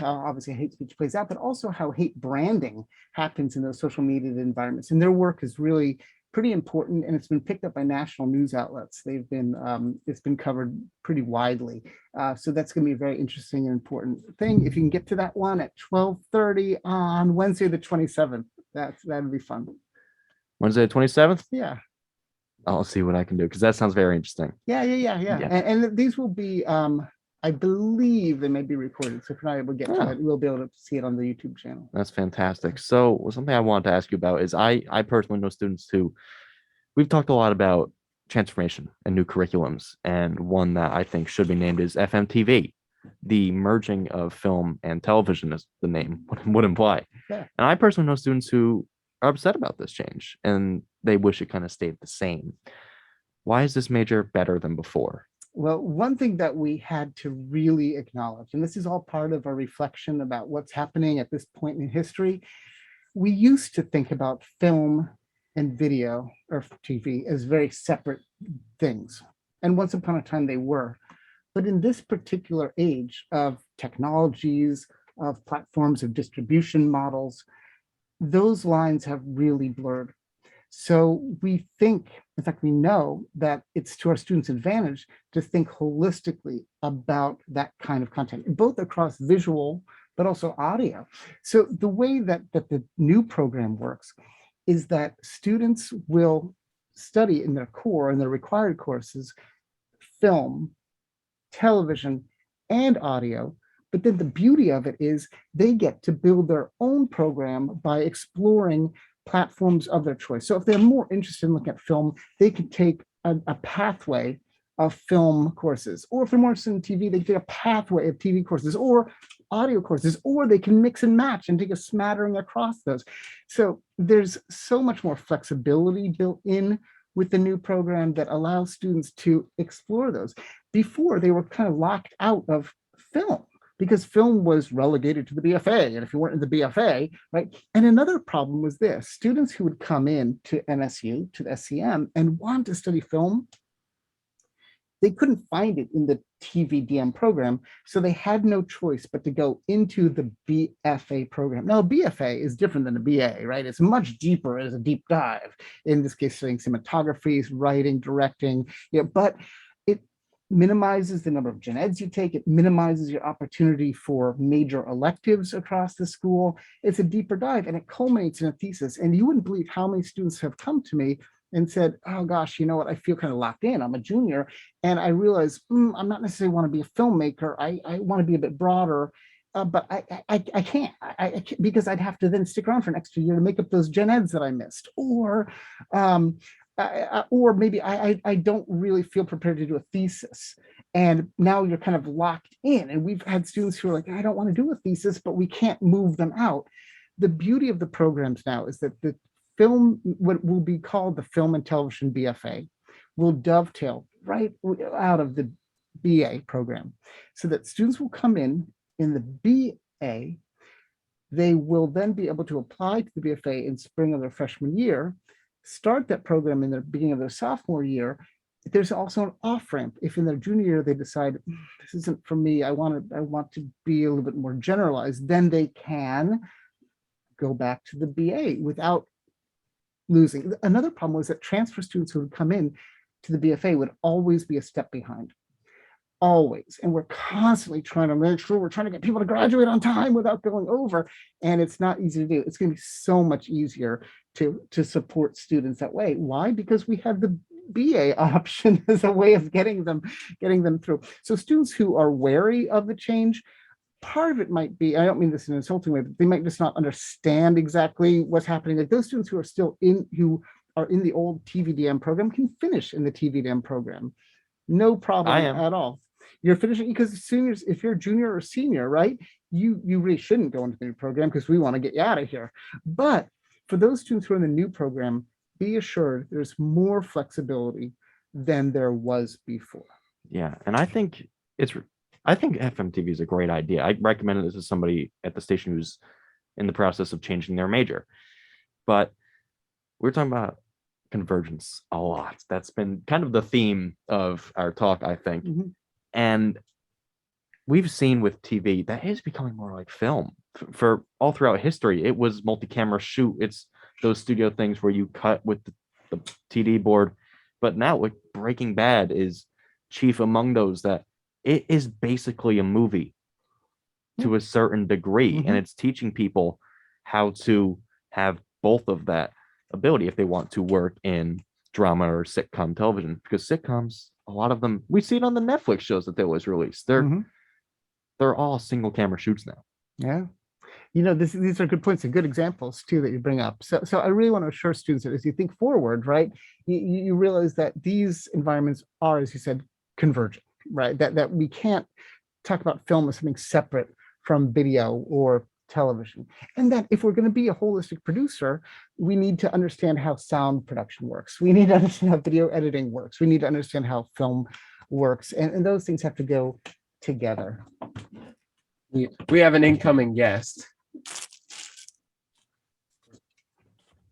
obviously hate speech plays out, but also how hate branding happens in those social media environments. And their work is really pretty important, and it's been picked up by national news outlets. It's been covered pretty widely. So that's going to be a very interesting and important thing. If you can get to that one at 12:30 on Wednesday the 27th, that'd be fun. Wednesday the 27th? Yeah. I'll see what I can do because that sounds very interesting. Yeah. And these will be, I believe they may be recorded. So if you're not able to get to it, we'll be able to see it on the YouTube channel. That's fantastic. So something I wanted to ask you about is I personally know students who, we've talked a lot about transformation and new curriculums. And one that I think should be named is FMTV. The merging of film and television, as the name would imply. Yeah. And I personally know students who are upset about this change and they wish it kind of stayed the same. Why is this major better than before? Well, one thing that we had to really acknowledge, and this is all part of our reflection about what's happening at this point in history, we used to think about film and video or TV as very separate things. And once upon a time they were. But in this particular age of technologies, of platforms, of distribution models, those lines have really blurred. So we think, in fact, we know that it's to our students' advantage to think holistically about that kind of content, both across visual, but also audio. So the way that the new program works is that students will study in their core and their required courses, film, television, and audio. But then the beauty of it is they get to build their own program by exploring platforms of their choice. So if they're more interested in looking at film, they can take a pathway of film courses. Or if they're more interested in TV, they can take a pathway of TV courses or audio courses, or they can mix and match and take a smattering across those. So there's so much more flexibility built in with the new program that allows students to explore those. Before, they were kind of locked out of film because film was relegated to the BFA. And if you weren't in the BFA, right? And another problem was this: students who would come in to MSU, to the SCM, and want to study film, they couldn't find it in the TVDM program. So they had no choice but to go into the BFA program. Now, BFA is different than a BA, right? It's much deeper, it's a deep dive. In this case, studying cinematography, writing, directing, but it minimizes the number of gen eds you take. It minimizes your opportunity for major electives across the school. It's a deeper dive, and it culminates in a thesis. And you wouldn't believe how many students have come to me and said, oh gosh, you know what, I feel kind of locked in. I'm a junior, and I realize I'm not necessarily want to be a filmmaker. I want to be a bit broader, but I can't because I'd have to then stick around for an extra year to make up those gen eds that I missed. Or maybe I don't really feel prepared to do a thesis. And now you're kind of locked in. And we've had students who are like, I don't want to do a thesis, but we can't move them out. The beauty of the programs now is that the film, what will be called the Film and Television BFA, will dovetail right out of the BA program, so that students will come in the BA. They will then be able to apply to the BFA in spring of their freshman year, start that program in the beginning of their sophomore year. There's also an off ramp if in their junior year they decide this isn't for me, I want to be a little bit more generalized, then they can go back to the BA without losing. Another problem was that transfer students who would come in to the BFA would always be a step behind, always. And we're constantly trying to make sure we're trying to get people to graduate on time without going over. And it's not easy to do. It's going to be so much easier to support students that way. Why? Because we have the BA option as a way of getting them through. So students who are wary of the change, part of it might be, I don't mean this in an insulting way, but they might just not understand exactly what's happening. Like those students who are still in the old TVDM program can finish in the TVDM program. No problem at all. You're finishing because seniors, if you're junior or senior, right, you really shouldn't go into the new program because we want to get you out of here. But for those students who are in the new program, be assured there's more flexibility than there was before. Yeah, and I think FMTV is a great idea. I recommend this to somebody at the station who's in the process of changing their major. But we're talking about convergence a lot. That's been kind of the theme of our talk, I think. Mm-hmm. And we've seen with TV that is becoming more like film. For all throughout history, it was multi-camera shoot. It's those studio things where you cut with the TD board. But now, like Breaking Bad is chief among those, that it is basically a movie to a certain degree. Mm-hmm. And it's teaching people how to have both of that ability if they want to work in drama or sitcom television, because sitcoms, a lot of them, we see it on the Netflix shows that they always release. They're all single camera shoots now. Yeah. You know, these are good points and good examples too that you bring up. So I really want to assure students that as you think forward, right, you realize that these environments are, as you said, convergent, right? That we can't talk about film as something separate from video or television. And that if we're going to be a holistic producer, we need to understand how sound production works. We need to understand how video editing works. We need to understand how film works. And those things have to go together. We have an incoming guest.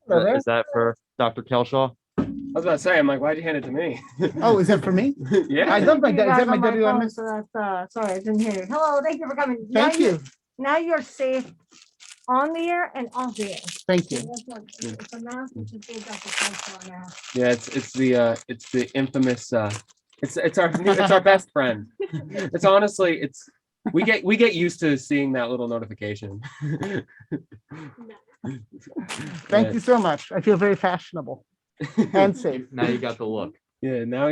Hello there. Is that for Dr. Kelshaw? I was about to say, I'm like, why'd you hand it to me? Oh, is that for me? Yeah. I love my You dad. Is guys that my on phone, WMS? so that's, sorry, I didn't hear you. Hello, thank you for coming. Thank you. Now you're safe on the air and off the air. Thank you. It's a mask, it's a big Dr. mask. Yeah, it's the infamous it's our best friend. It's honestly we get used to seeing that little notification. Thank you so much. I feel very fashionable and safe. Now you got the look. Yeah, now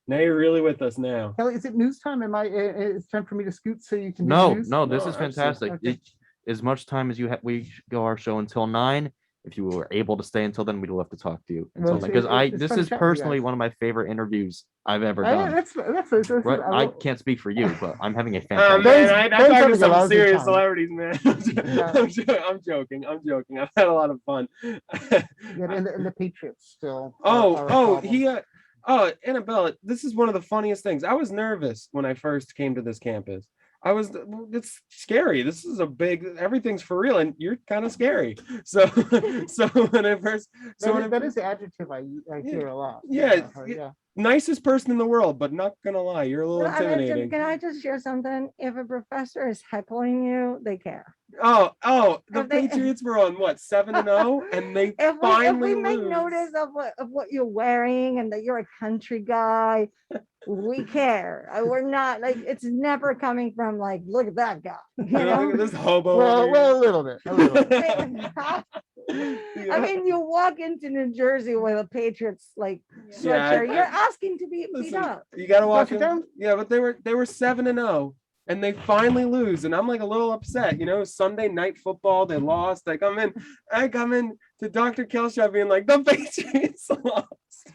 you're really with us now. Kelly, is it news time? It's time for me to scoot so you can do No, news? no, this No, is fantastic. absolutely. As much time as you have, we go our show until 9. If you were able to stay until then, we'd love to talk to you until Well, then. Because it's this fun is chatting with you personally guys. one of my favorite interviews I've ever Yeah, done. that's Right? I can't speak for you, but I'm having a Oh fantastic. man, I Ben's talked having to a some lousy serious time. celebrities, man. I'm joking. I've had a lot of fun. Yeah, and the Patriots still. Oh, are a problem. Annabelle, this is one of the funniest things. I was nervous when I first came to this campus. It's scary. This is everything's for real, and you're kind of scary. So when I first, That is the adjective I hear a lot. Yeah, about her, yeah. nicest person in the world, but not gonna lie, you're a little Well, I mean, intimidating. can I just share something? If a professor is heckling you, they care. Oh, the If they- Patriots were on what 7-0, and they If finally we make lose. notice of what you're wearing and that you're a country guy, we care. We're not like, it's never coming from like, look at that guy. You Look know? at this hobo. Well, over well, a little bit. A little bit. I mean, you walk into New Jersey with a Patriots like Yeah, sweatshirt, you're asking to be beat Listen, up. you gotta watch Walk it them. down? Yeah, but they were 7-0, and they finally lose, and I'm like a little upset. Sunday night football, they lost. I come in to Dr. Kelshaw being like, the Patriots lost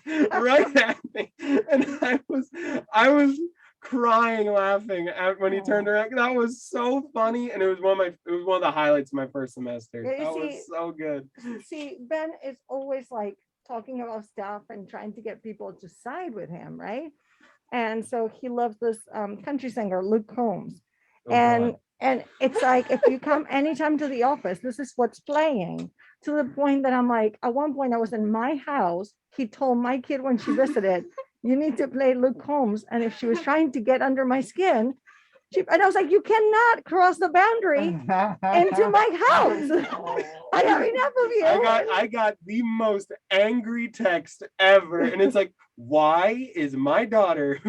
right at me, and I was crying laughing when he turned around. That was so funny, and it was one of the highlights of my first semester. Yeah, you That was see- so good. See, Ben is always like talking about stuff and trying to get people to side with him, right? And so he loves this country singer, Luke Combs. Oh, and God. it's like, if you come anytime to the office, this is what's playing, to the point that I'm like, at one point I was in my house, he told my kid when she visited, you need to play Luke Combs. And if she was trying to get under my skin, and I was like, you cannot cross the boundary into my house. I have enough of you. I got the most angry text ever, and it's like, why is my daughter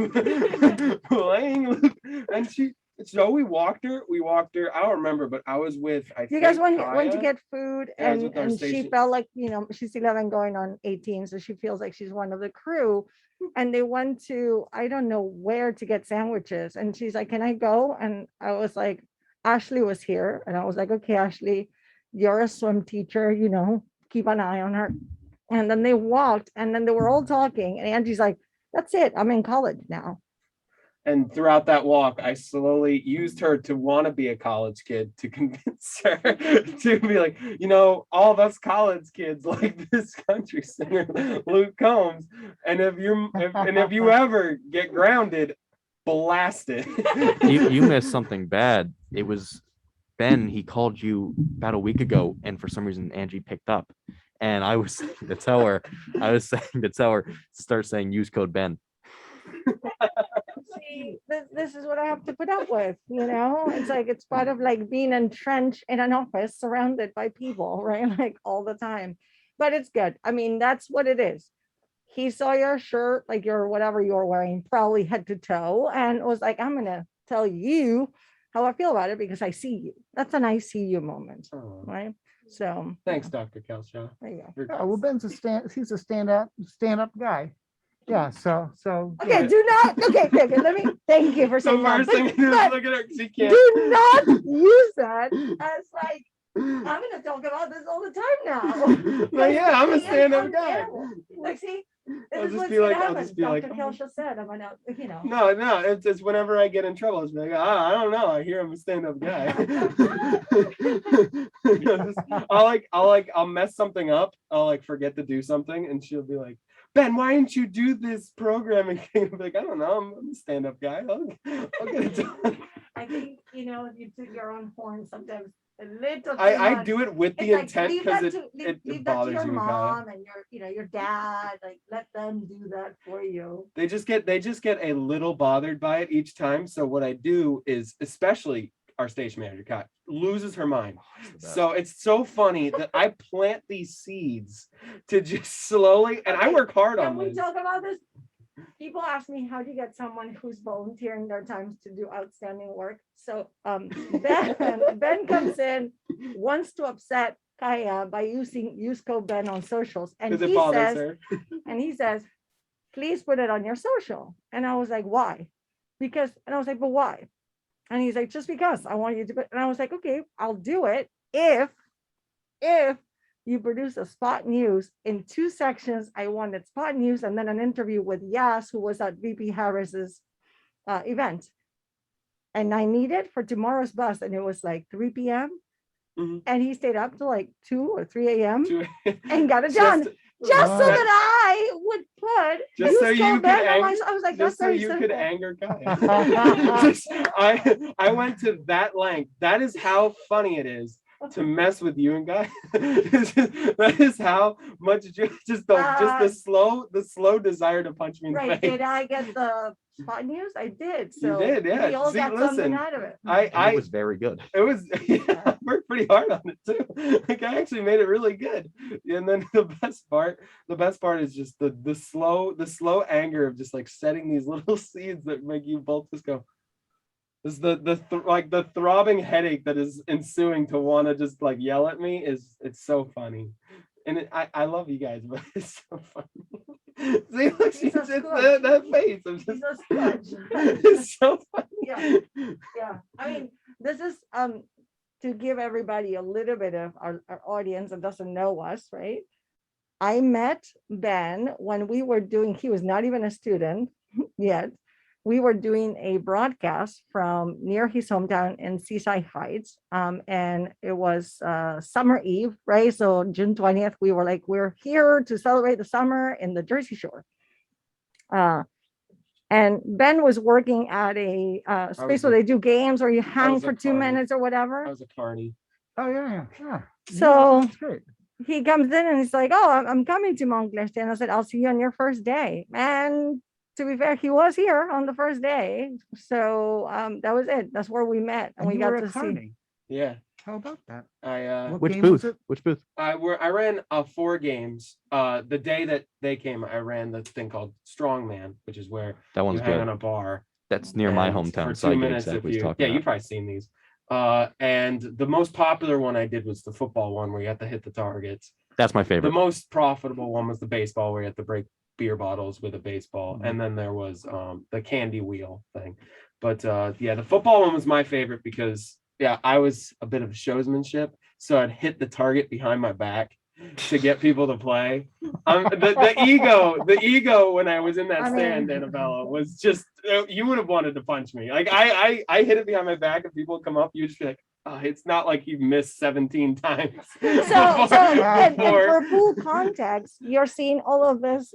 playing? And so we walked her. I don't remember, but I was with. You guys went to Kaya. get food, Yeah, I was and with our she station. felt like, she's 11 going on 18, so she feels like she's one of the crew. And they went to, I don't know where, to get sandwiches, and she's like, can I go? And I was like, Ashley was here, and I was like, okay, Ashley, you're a swim teacher, keep an eye on her. And then they walked, and then they were all talking, and Angie's like, that's it, I'm in college now. And throughout that walk, I slowly used her to want to be a college kid, to convince her to be like, all of us college kids like this country singer, Luke Combs. And if you ever get grounded, blast it. You missed something bad. It was Ben. He called you about a week ago, and for some reason Angie picked up. And I was saying to tell her to start saying use code Ben. See, this is what I have to put up with, it's like, it's part of like being entrenched in an office surrounded by people, right? Like all the time, but it's good. I mean, that's what it is. He saw your shirt, like your whatever you're wearing, probably head to toe, and was like, I'm gonna tell you how I feel about it because I see you. That's an I see you moment, Oh, right? So thanks, Dr. Kelshaw. there you go. Oh, well, Ben's he's a stand-up guy. Yeah, so Okay, do not. Okay, let me thank you for So saying that. first thing is But look at her, 'cause he can't. do not use that as like, I'm gonna talk about this all the time now. Well, yeah, I'm a Like, stand-up I'm guy. terrible. Like, see, I'll this is just what's be gonna like- I'll happen. just be like, Dr. Kelshaw said, I'm gonna, No, it's whenever I get in trouble, it's like, I don't know. I hear I'm a stand-up guy. I'll mess something up. I'll like forget to do something, and she'll be like, Ben, why didn't you do this programming thing? I'm like, I don't know. I'm a stand-up guy. I'll get it done. I think, if you took your own horn, sometimes A little too I much. do it with It's the like, intent leave because that to- it leave that to bothers your you, Kaya. mom and your dad. Like, let them do that for you. They just get a little bothered by it each time. So what I do is, especially our station manager, Kat, loses her mind. So it's so funny that I plant these seeds to just slowly, and I work hard Can on we this. talk about this? People ask me, how do you get someone who's volunteering their times to do outstanding work? So Ben comes in, wants to upset Kaya by use code Ben on socials, and Because it bothers her. he says, please put it on your social. And I was like, why? And I was like, but why? And he's like, just because I want you to put, and I was like, okay, I'll do it if you produce a spot news in 2 sections. I wanted spot news and then an interview with Yas, who was at VP Harris's event. And I need it for tomorrow's bus. And it was like 3 p.m. Mhm. And he stayed up till like 2 or 3 a.m. To- and got it done. Just so that I would put Just so use you code could Ben on my, ang- I was like, that's just so very you simple. could anger Kaya. I went to that length. That is how funny it is to mess with you and Guy. That is how much just the slow desire to punch me in the Right. face. Did I get the spot news? I did. You So did, yeah. we all See, got listen, something out of it. It was very good. It was I worked pretty hard on it too. Like I actually made it really good. And then the best part is just the slow anger of just like setting these little seeds that make you both just go. This is the throbbing headache that is ensuing to want to just like yell at me it's so funny. And I love you guys, but it's so funny. See, look, He's a that face. I'm He's just, a sponge. it's so funny. Yeah. I mean, this is to give everybody a little bit of our audience that doesn't know us, right? I met Ben when we were doing, he was not even a student yet. We were doing a broadcast from near his hometown in Seaside Heights. And it was summer eve, right? So June 20th, we were like, we're here to celebrate the summer in the Jersey Shore. And Ben was working at a space where they do games or you hang was a for 2 carny. minutes or whatever. I was a carny. Oh, yeah. So That's great. he comes in and he's like, oh, I'm coming to Montclair State. And I said, I'll see you on your first day. And to be fair, he was here on the first day. So that was it. That's where we met. And we you got were a to see. carny. Yeah. How about that? I What Which game was booth? it? Which booth? I ran 4 games. The day that they came, I ran the thing called Strongman, which is where That you one's hang good. on a bar. That's near my and hometown, for so I 2 get minutes exactly if what he's you, talking you've about. probably seen these. And the most popular one I did was the football one where you have to hit the targets. That's my The favorite. most profitable one was the baseball where you have to break beer bottles with a baseball. Mm-hmm. And then there was the candy wheel thing. But yeah, the football one was my favorite because I was a bit of showsmanship. So I'd hit the target behind my back to get people to play. The ego when I was in that stand, Annabella, was just you would have wanted to punch me. Like I hit it behind my back and people would come up, you'd just be like, oh, it's not like you've missed 17 times. And for full context, you're seeing all of this,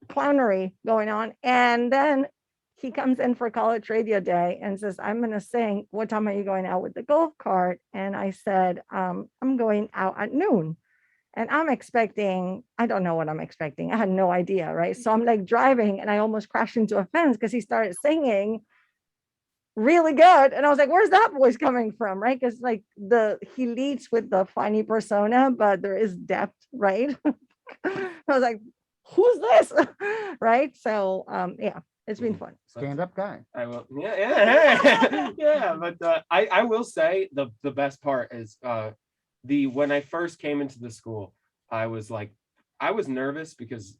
clownery going on. And then he comes in for college radio day and says, I'm going to sing. What time are you going out with the golf cart? And I said, I'm going out at noon. And I'm expecting, I don't know what I'm expecting. I had no idea, right? So I'm like driving and I almost crashed into a fence because he started singing really good. And I was like, where's that voice coming from, right? Because like he leads with the funny persona, but there is depth, right? I was like, who's this? Right? So it's been fun. Stand-up guy. I will, yeah. But I will say the best part is when I first came into the school, I was nervous because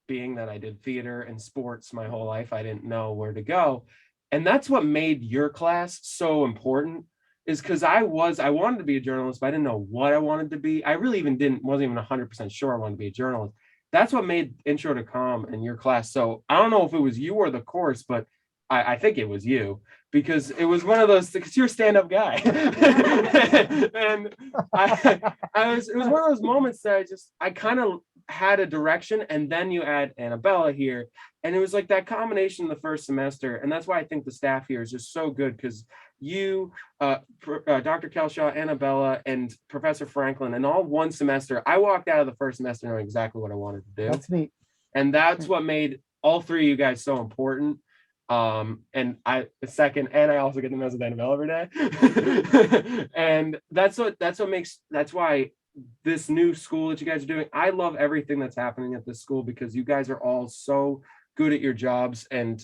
being that I did theater and sports my whole life, I didn't know where to go. And that's what made your class so important, is because I wanted to be a journalist, but I didn't know what I wanted to be. I really wasn't even 100% sure I wanted to be a journalist. That's what made Intro to Comm in your class. So I don't know if it was you or the course, but I think it was you, because it was one of those, because you're a stand-up guy. And it was one of those moments that I kind of had a direction, and then you add Annabella here, and it was like that combination the first semester. And that's why I think the staff here is just so good, because you, Dr. Kelshaw, Annabella, and Professor Franklin, and all one semester. I walked out of the first semester knowing exactly what I wanted to do. That's neat. And that's what made all three of you guys so important. And I also get the mess with Annabelle every day. And that's why this new school that you guys are doing, I love everything that's happening at this school, because you guys are all so good at your jobs. And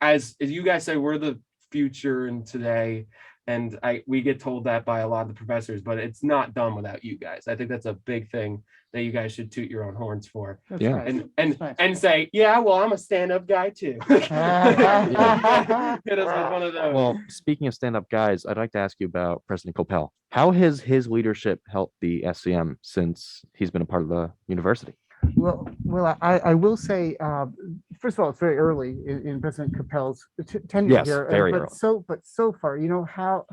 as you guys say, we're the future and today. And we get told that by a lot of the professors, but it's not done without you guys. I think that's a big thing that you guys should toot your own horns for. That's Yeah. nice. And say, yeah, well, I'm a stand-up guy too. Hit us with one of those. Well, speaking of stand-up guys, I'd like to ask you about President Coppell. How has his leadership helped the SCM since he's been a part of the university? Well, I will say, first of all, it's very early in President Coppell's tenure Yes, here. very but early. So far, how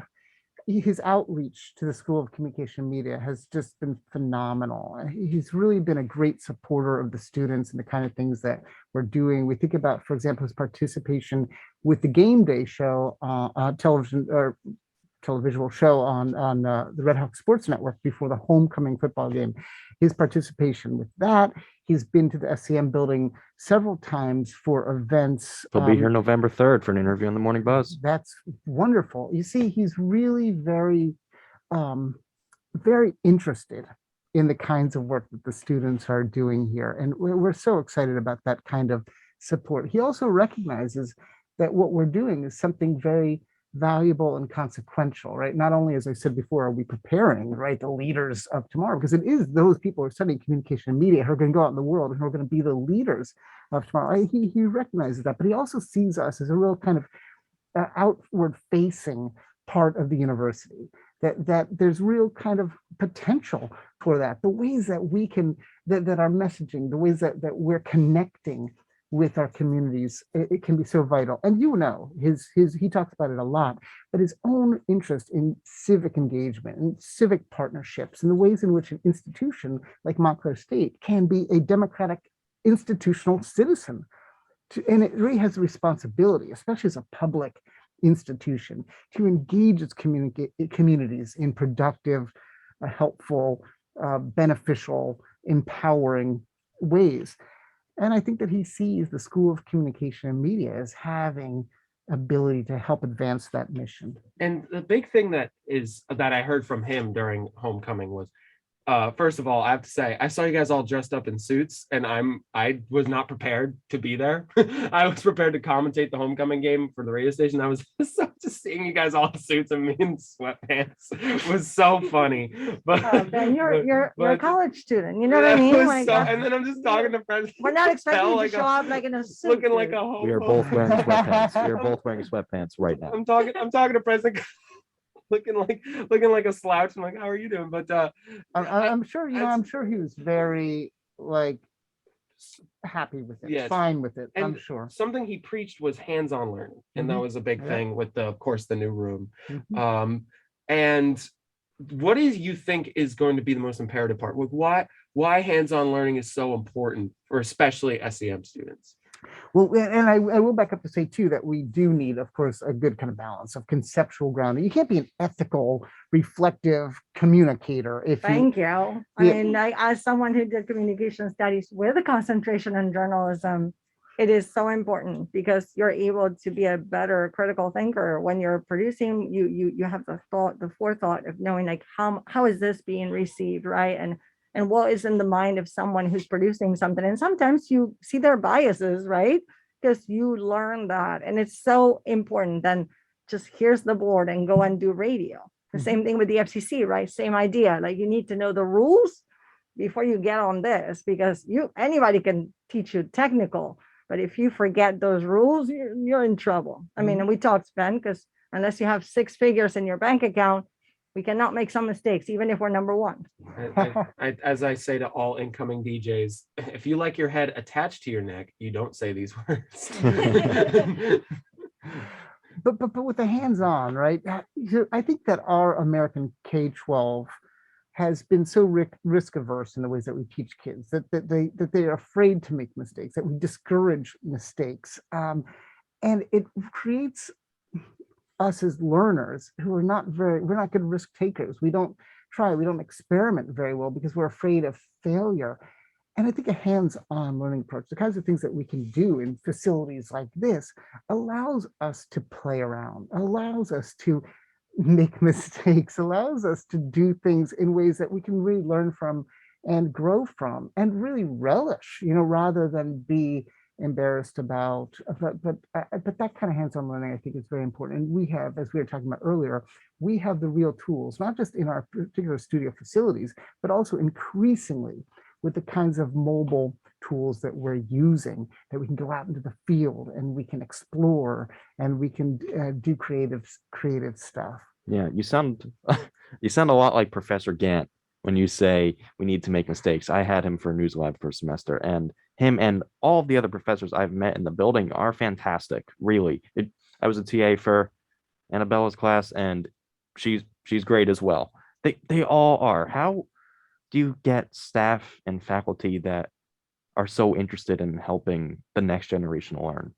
his outreach to the School of Communication and Media has just been phenomenal. He's really been a great supporter of the students and the kind of things that we're doing. We think about, for example, his participation with the Game Day show, televisual show on the Red Hawk Sports Network before the homecoming football game. His participation with that. He's been to the SCM building several times for events. He'll be here November 3rd for an interview on the Morning Buzz. That's wonderful. You see, he's really very, very interested in the kinds of work that the students are doing here. And we're so excited about that kind of support. He also recognizes that what we're doing is something very valuable and consequential, right? Not only, as I said before, are we preparing, right, the leaders of tomorrow, because it is those people who are studying communication and media who are going to go out in the world and who are going to be the leaders of tomorrow. He recognizes that, but he also sees us as a real kind of outward facing part of the university, that there's real kind of potential for that. The ways that we can, that our messaging, the ways that we're connecting with our communities, it can be so vital. And he talks about it a lot, but his own interest in civic engagement and civic partnerships and the ways in which an institution like Montclair State can be a democratic institutional citizen. And it really has a responsibility, especially as a public institution, to engage its communities in productive, helpful, beneficial, empowering ways. And I think that he sees the School of Communication and Media as having ability to help advance that mission. And the big thing that I heard from him during homecoming was, first of all, I have to say, I saw you guys all dressed up in suits, and I was not prepared to be there. I was prepared to commentate the homecoming game for the radio station. I was just seeing you guys all in suits and me in sweatpants was so funny. But Ben, you're a college student. You know what I mean? And then I'm just talking to friends. We're not expecting you to show up like in a suit. Looking like a hobo. We are both wearing sweatpants. We are both wearing sweatpants right now. I'm talking to President. looking like a slouch. I'm like, how are you doing? But I'm sure he was very happy with it, yes, fine with it. and I'm sure something he preached was hands-on learning, and that was a big thing with of course, the new room. And what do you think is going to be the most imperative part? Why hands-on learning is so important for especially SEM students? Well, and I will back up to say too that we do need, of course, a good kind of balance of conceptual grounding. You can't be an ethical, reflective communicator if Thank you. I mean, as someone who did communication studies with a concentration in journalism, it is so important because you're able to be a better critical thinker when you're producing. You have the forethought of knowing like how is this being received, right? And what is in the mind of someone who's producing something. And sometimes you see their biases, right? Because you learn that. And it's so important. Then just here's the board and go and do radio. The same thing with the FCC, right? Same idea. Like you need to know the rules before you get on this, because anybody can teach you technical, but if you forget those rules, you're in trouble. I mean, and we talked, Sven, because unless you have 6 figures in your bank account, we cannot make some mistakes, even if we're number one. As I say to all incoming DJs, if you like your head attached to your neck, you don't say these words. But with the hands-on, right? I think that our American K-12 has been so risk averse in the ways that we teach kids that they are afraid to make mistakes, that we discourage mistakes, and it creates us as learners who are we're not good risk takers. We don't experiment very well because we're afraid of failure. And I think a hands-on learning approach, the kinds of things that we can do in facilities like this, allows us to play around, allows us to make mistakes, allows us to do things in ways that we can really learn from and grow from and really relish, rather than be embarrassed about. But that kind of hands-on learning, I think, is very important. And we have, as we were talking about earlier, we have the real tools, not just in our particular studio facilities, but also increasingly with the kinds of mobile tools that we're using, that we can go out into the field and we can explore and we can do creative stuff. Yeah, you sound a lot like Professor Gant when you say we need to make mistakes. I had him for News Lab for a semester, and him and all of the other professors I've met in the building are fantastic. Really, I was a TA for Annabella's class, and she's great as well. They all are. How do you get staff and faculty that are so interested in helping the next generation learn?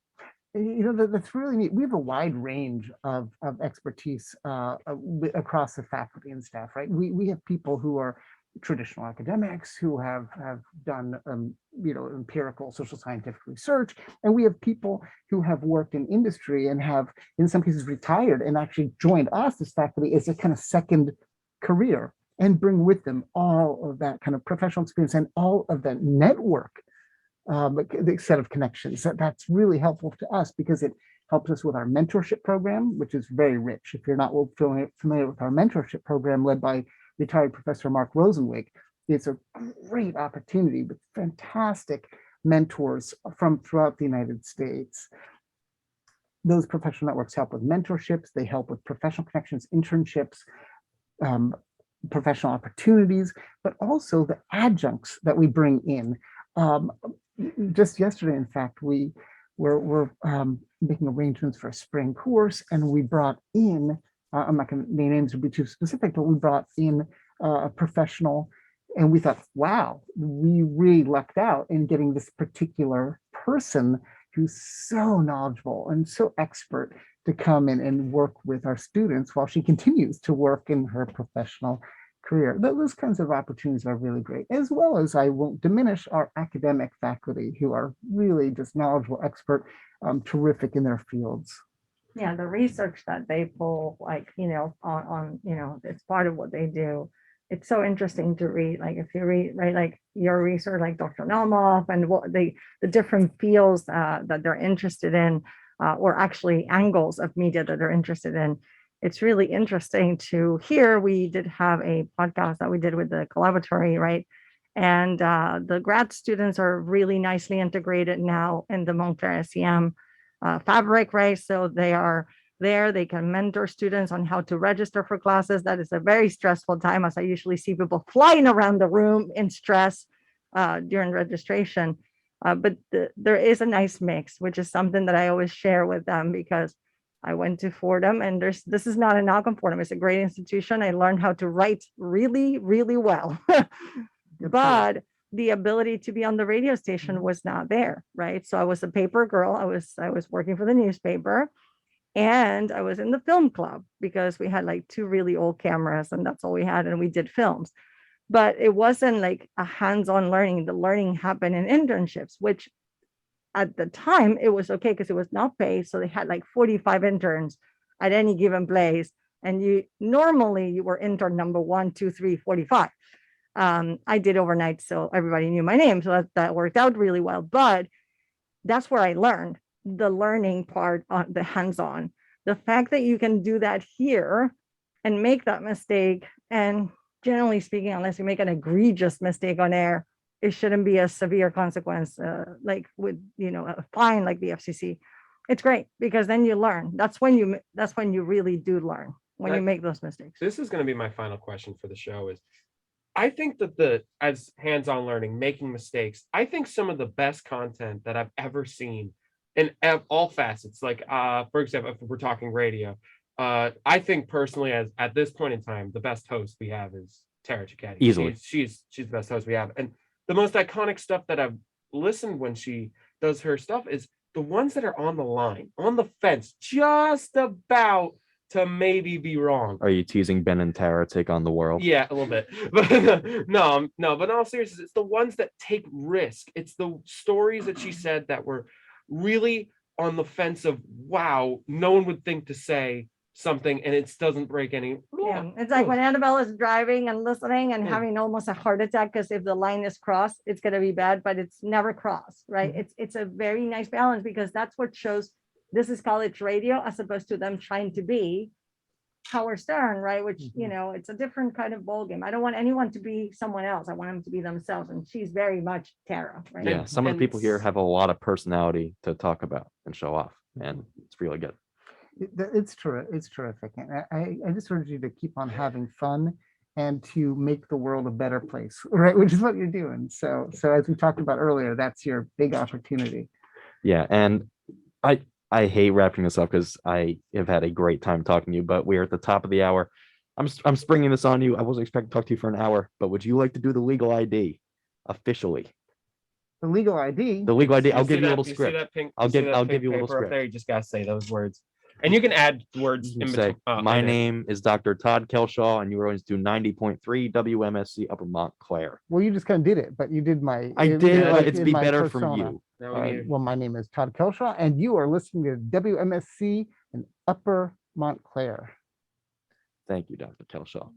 That's really neat. We have a wide range of expertise across the faculty and staff, right? We have people who are traditional academics who have done empirical social scientific research, and we have people who have worked in industry and have in some cases retired and actually joined us as faculty as a kind of second career, and bring with them all of that kind of professional experience and all of that network, the set of connections. That's really helpful to us because it helps us with our mentorship program, which is very rich. If you're not familiar with our mentorship program led by retired Professor Mark Rosenwig, it's a great opportunity with fantastic mentors from throughout the United States. Those professional networks help with mentorships, they help with professional connections, internships, professional opportunities, but also the adjuncts that we bring in. Just yesterday, in fact, we were making arrangements for a spring course, and we brought in, I'm not going to name names to be too specific, but we brought in a professional, and we thought, wow, we really lucked out in getting this particular person who's so knowledgeable and so expert to come in and work with our students while she continues to work in her professional career. Those kinds of opportunities are really great, as well as I won't diminish our academic faculty who are really just knowledgeable, expert, terrific in their fields. Yeah, the research that they pull, on it's part of what they do. It's so interesting to read. Like if you read, right, like your research, like Dr. Nelmoff, and what the different fields that they're interested in, or actually angles of media that they're interested in. It's really interesting to hear. We did have a podcast that we did with the collaboratory, right? And the grad students are really nicely integrated now in the Montclair SEM fabric, right? So they are there, they can mentor students on how to register for classes. That is a very stressful time, as I usually see people flying around the room in stress during registration. But there is a nice mix, which is something that I always share with them, because I went to Fordham, and this is not a knock on Fordham. It's a great institution. I learned how to write really, really well. But the ability to be on the radio station was not there, right? So I was a paper girl. I was working for the newspaper, and I was in the film club because we had like 2 really old cameras, and that's all we had, and we did films. But it wasn't like a hands-on learning. The learning happened in internships, which at the time it was okay because it was not paid. So they had like 45 interns at any given place. And you were intern number 1, 2, 3, 45. I did overnight, so everybody knew my name. So that worked out really well. But that's where I learned the learning part, on the hands-on. The fact that you can do that here and make that mistake, and generally speaking, unless you make an egregious mistake on air, it shouldn't be a severe consequence, like with a fine like the FCC. It's great because then you learn. That's when you really do learn, when you make those mistakes. This is going to be my final question for the show. Is I think that as hands-on learning, making mistakes, I think some of the best content that I've ever seen in all facets, like for example, if we're talking radio, I think personally, as at this point in time, the best host we have is Tara Cicchetti. Easily. She's the best host we have. And the most iconic stuff that I've listened when she does her stuff is the ones that are on the line, on the fence, just about to maybe be wrong. Are you teasing Ben and Tara take on the world? Yeah, a little bit. But no, but in all seriousness, it's the ones that take risk. It's the stories that she said that were really on the fence of, wow, no one would think to say something, and it doesn't break any law. Yeah, it's like when Annabelle is driving and listening and having almost a heart attack because if the line is crossed, it's going to be bad, but it's never crossed, right? It's a very nice balance because that's what shows this is college radio as opposed to them trying to be Howard Stern, right? Which, it's a different kind of ballgame. I don't want anyone to be someone else. I want them to be themselves. And she's very much Tara, right? Yeah, some of the people here have a lot of personality to talk about and show off, and it's really good. It's terrific. And I just urge you to keep on having fun and to make the world a better place, right? Which is what you're doing. So as we talked about earlier, that's your big opportunity. Yeah, and I hate wrapping this up because I have had a great time talking to you, but we're at the top of the hour. I'm springing this on you. I wasn't expecting to talk to you for an hour, but would you like to do the legal ID officially? The legal ID. The legal ID. I'll give you a little See script. that pink- I'll see give that you a pink little paper up script. there? You just gotta say those words, and you can add words You in can say, between. my in it. name is Dr. Todd Kelshaw, and you were going to do 90.3 WMSC Upper Montclair. Well, you just kind of did it, but you did my. I you did, like but it's in be my better from persona. you. Now we need- Well, my name is Todd Kelshaw, and you are listening to WMSC in Upper Montclair. Thank you, Dr. Kelshaw.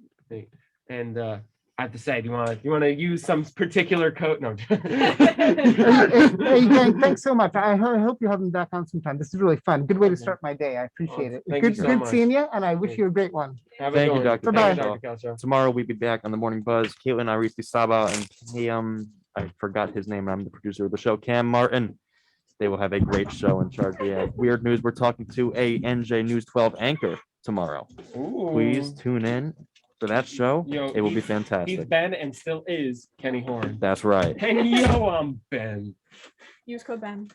And I have to say, do you want to use some particular code? No. Hey, gang, thanks so much. I hope you have them back on sometime. This is really fun. Good way to start my day. I appreciate it. Thank you Good, so good much. seeing you, and I wish you a great one. Have a Thank good you, one. Dr. Thank you, Kelshaw. Dr. Kelshaw. Tomorrow we'll be back on the Morning Buzz. Caitlin, Arisi Saba, and Cam, I forgot his name. I'm the producer of the show, Cam Martin. They will have a great show in charge. We have weird news. We're talking to a NJ News 12 anchor tomorrow. Please tune in for that show. Yo, It will be he's fantastic. Ben and still is Kenny Horn. That's right. And yo, I'm Ben. Use code Ben.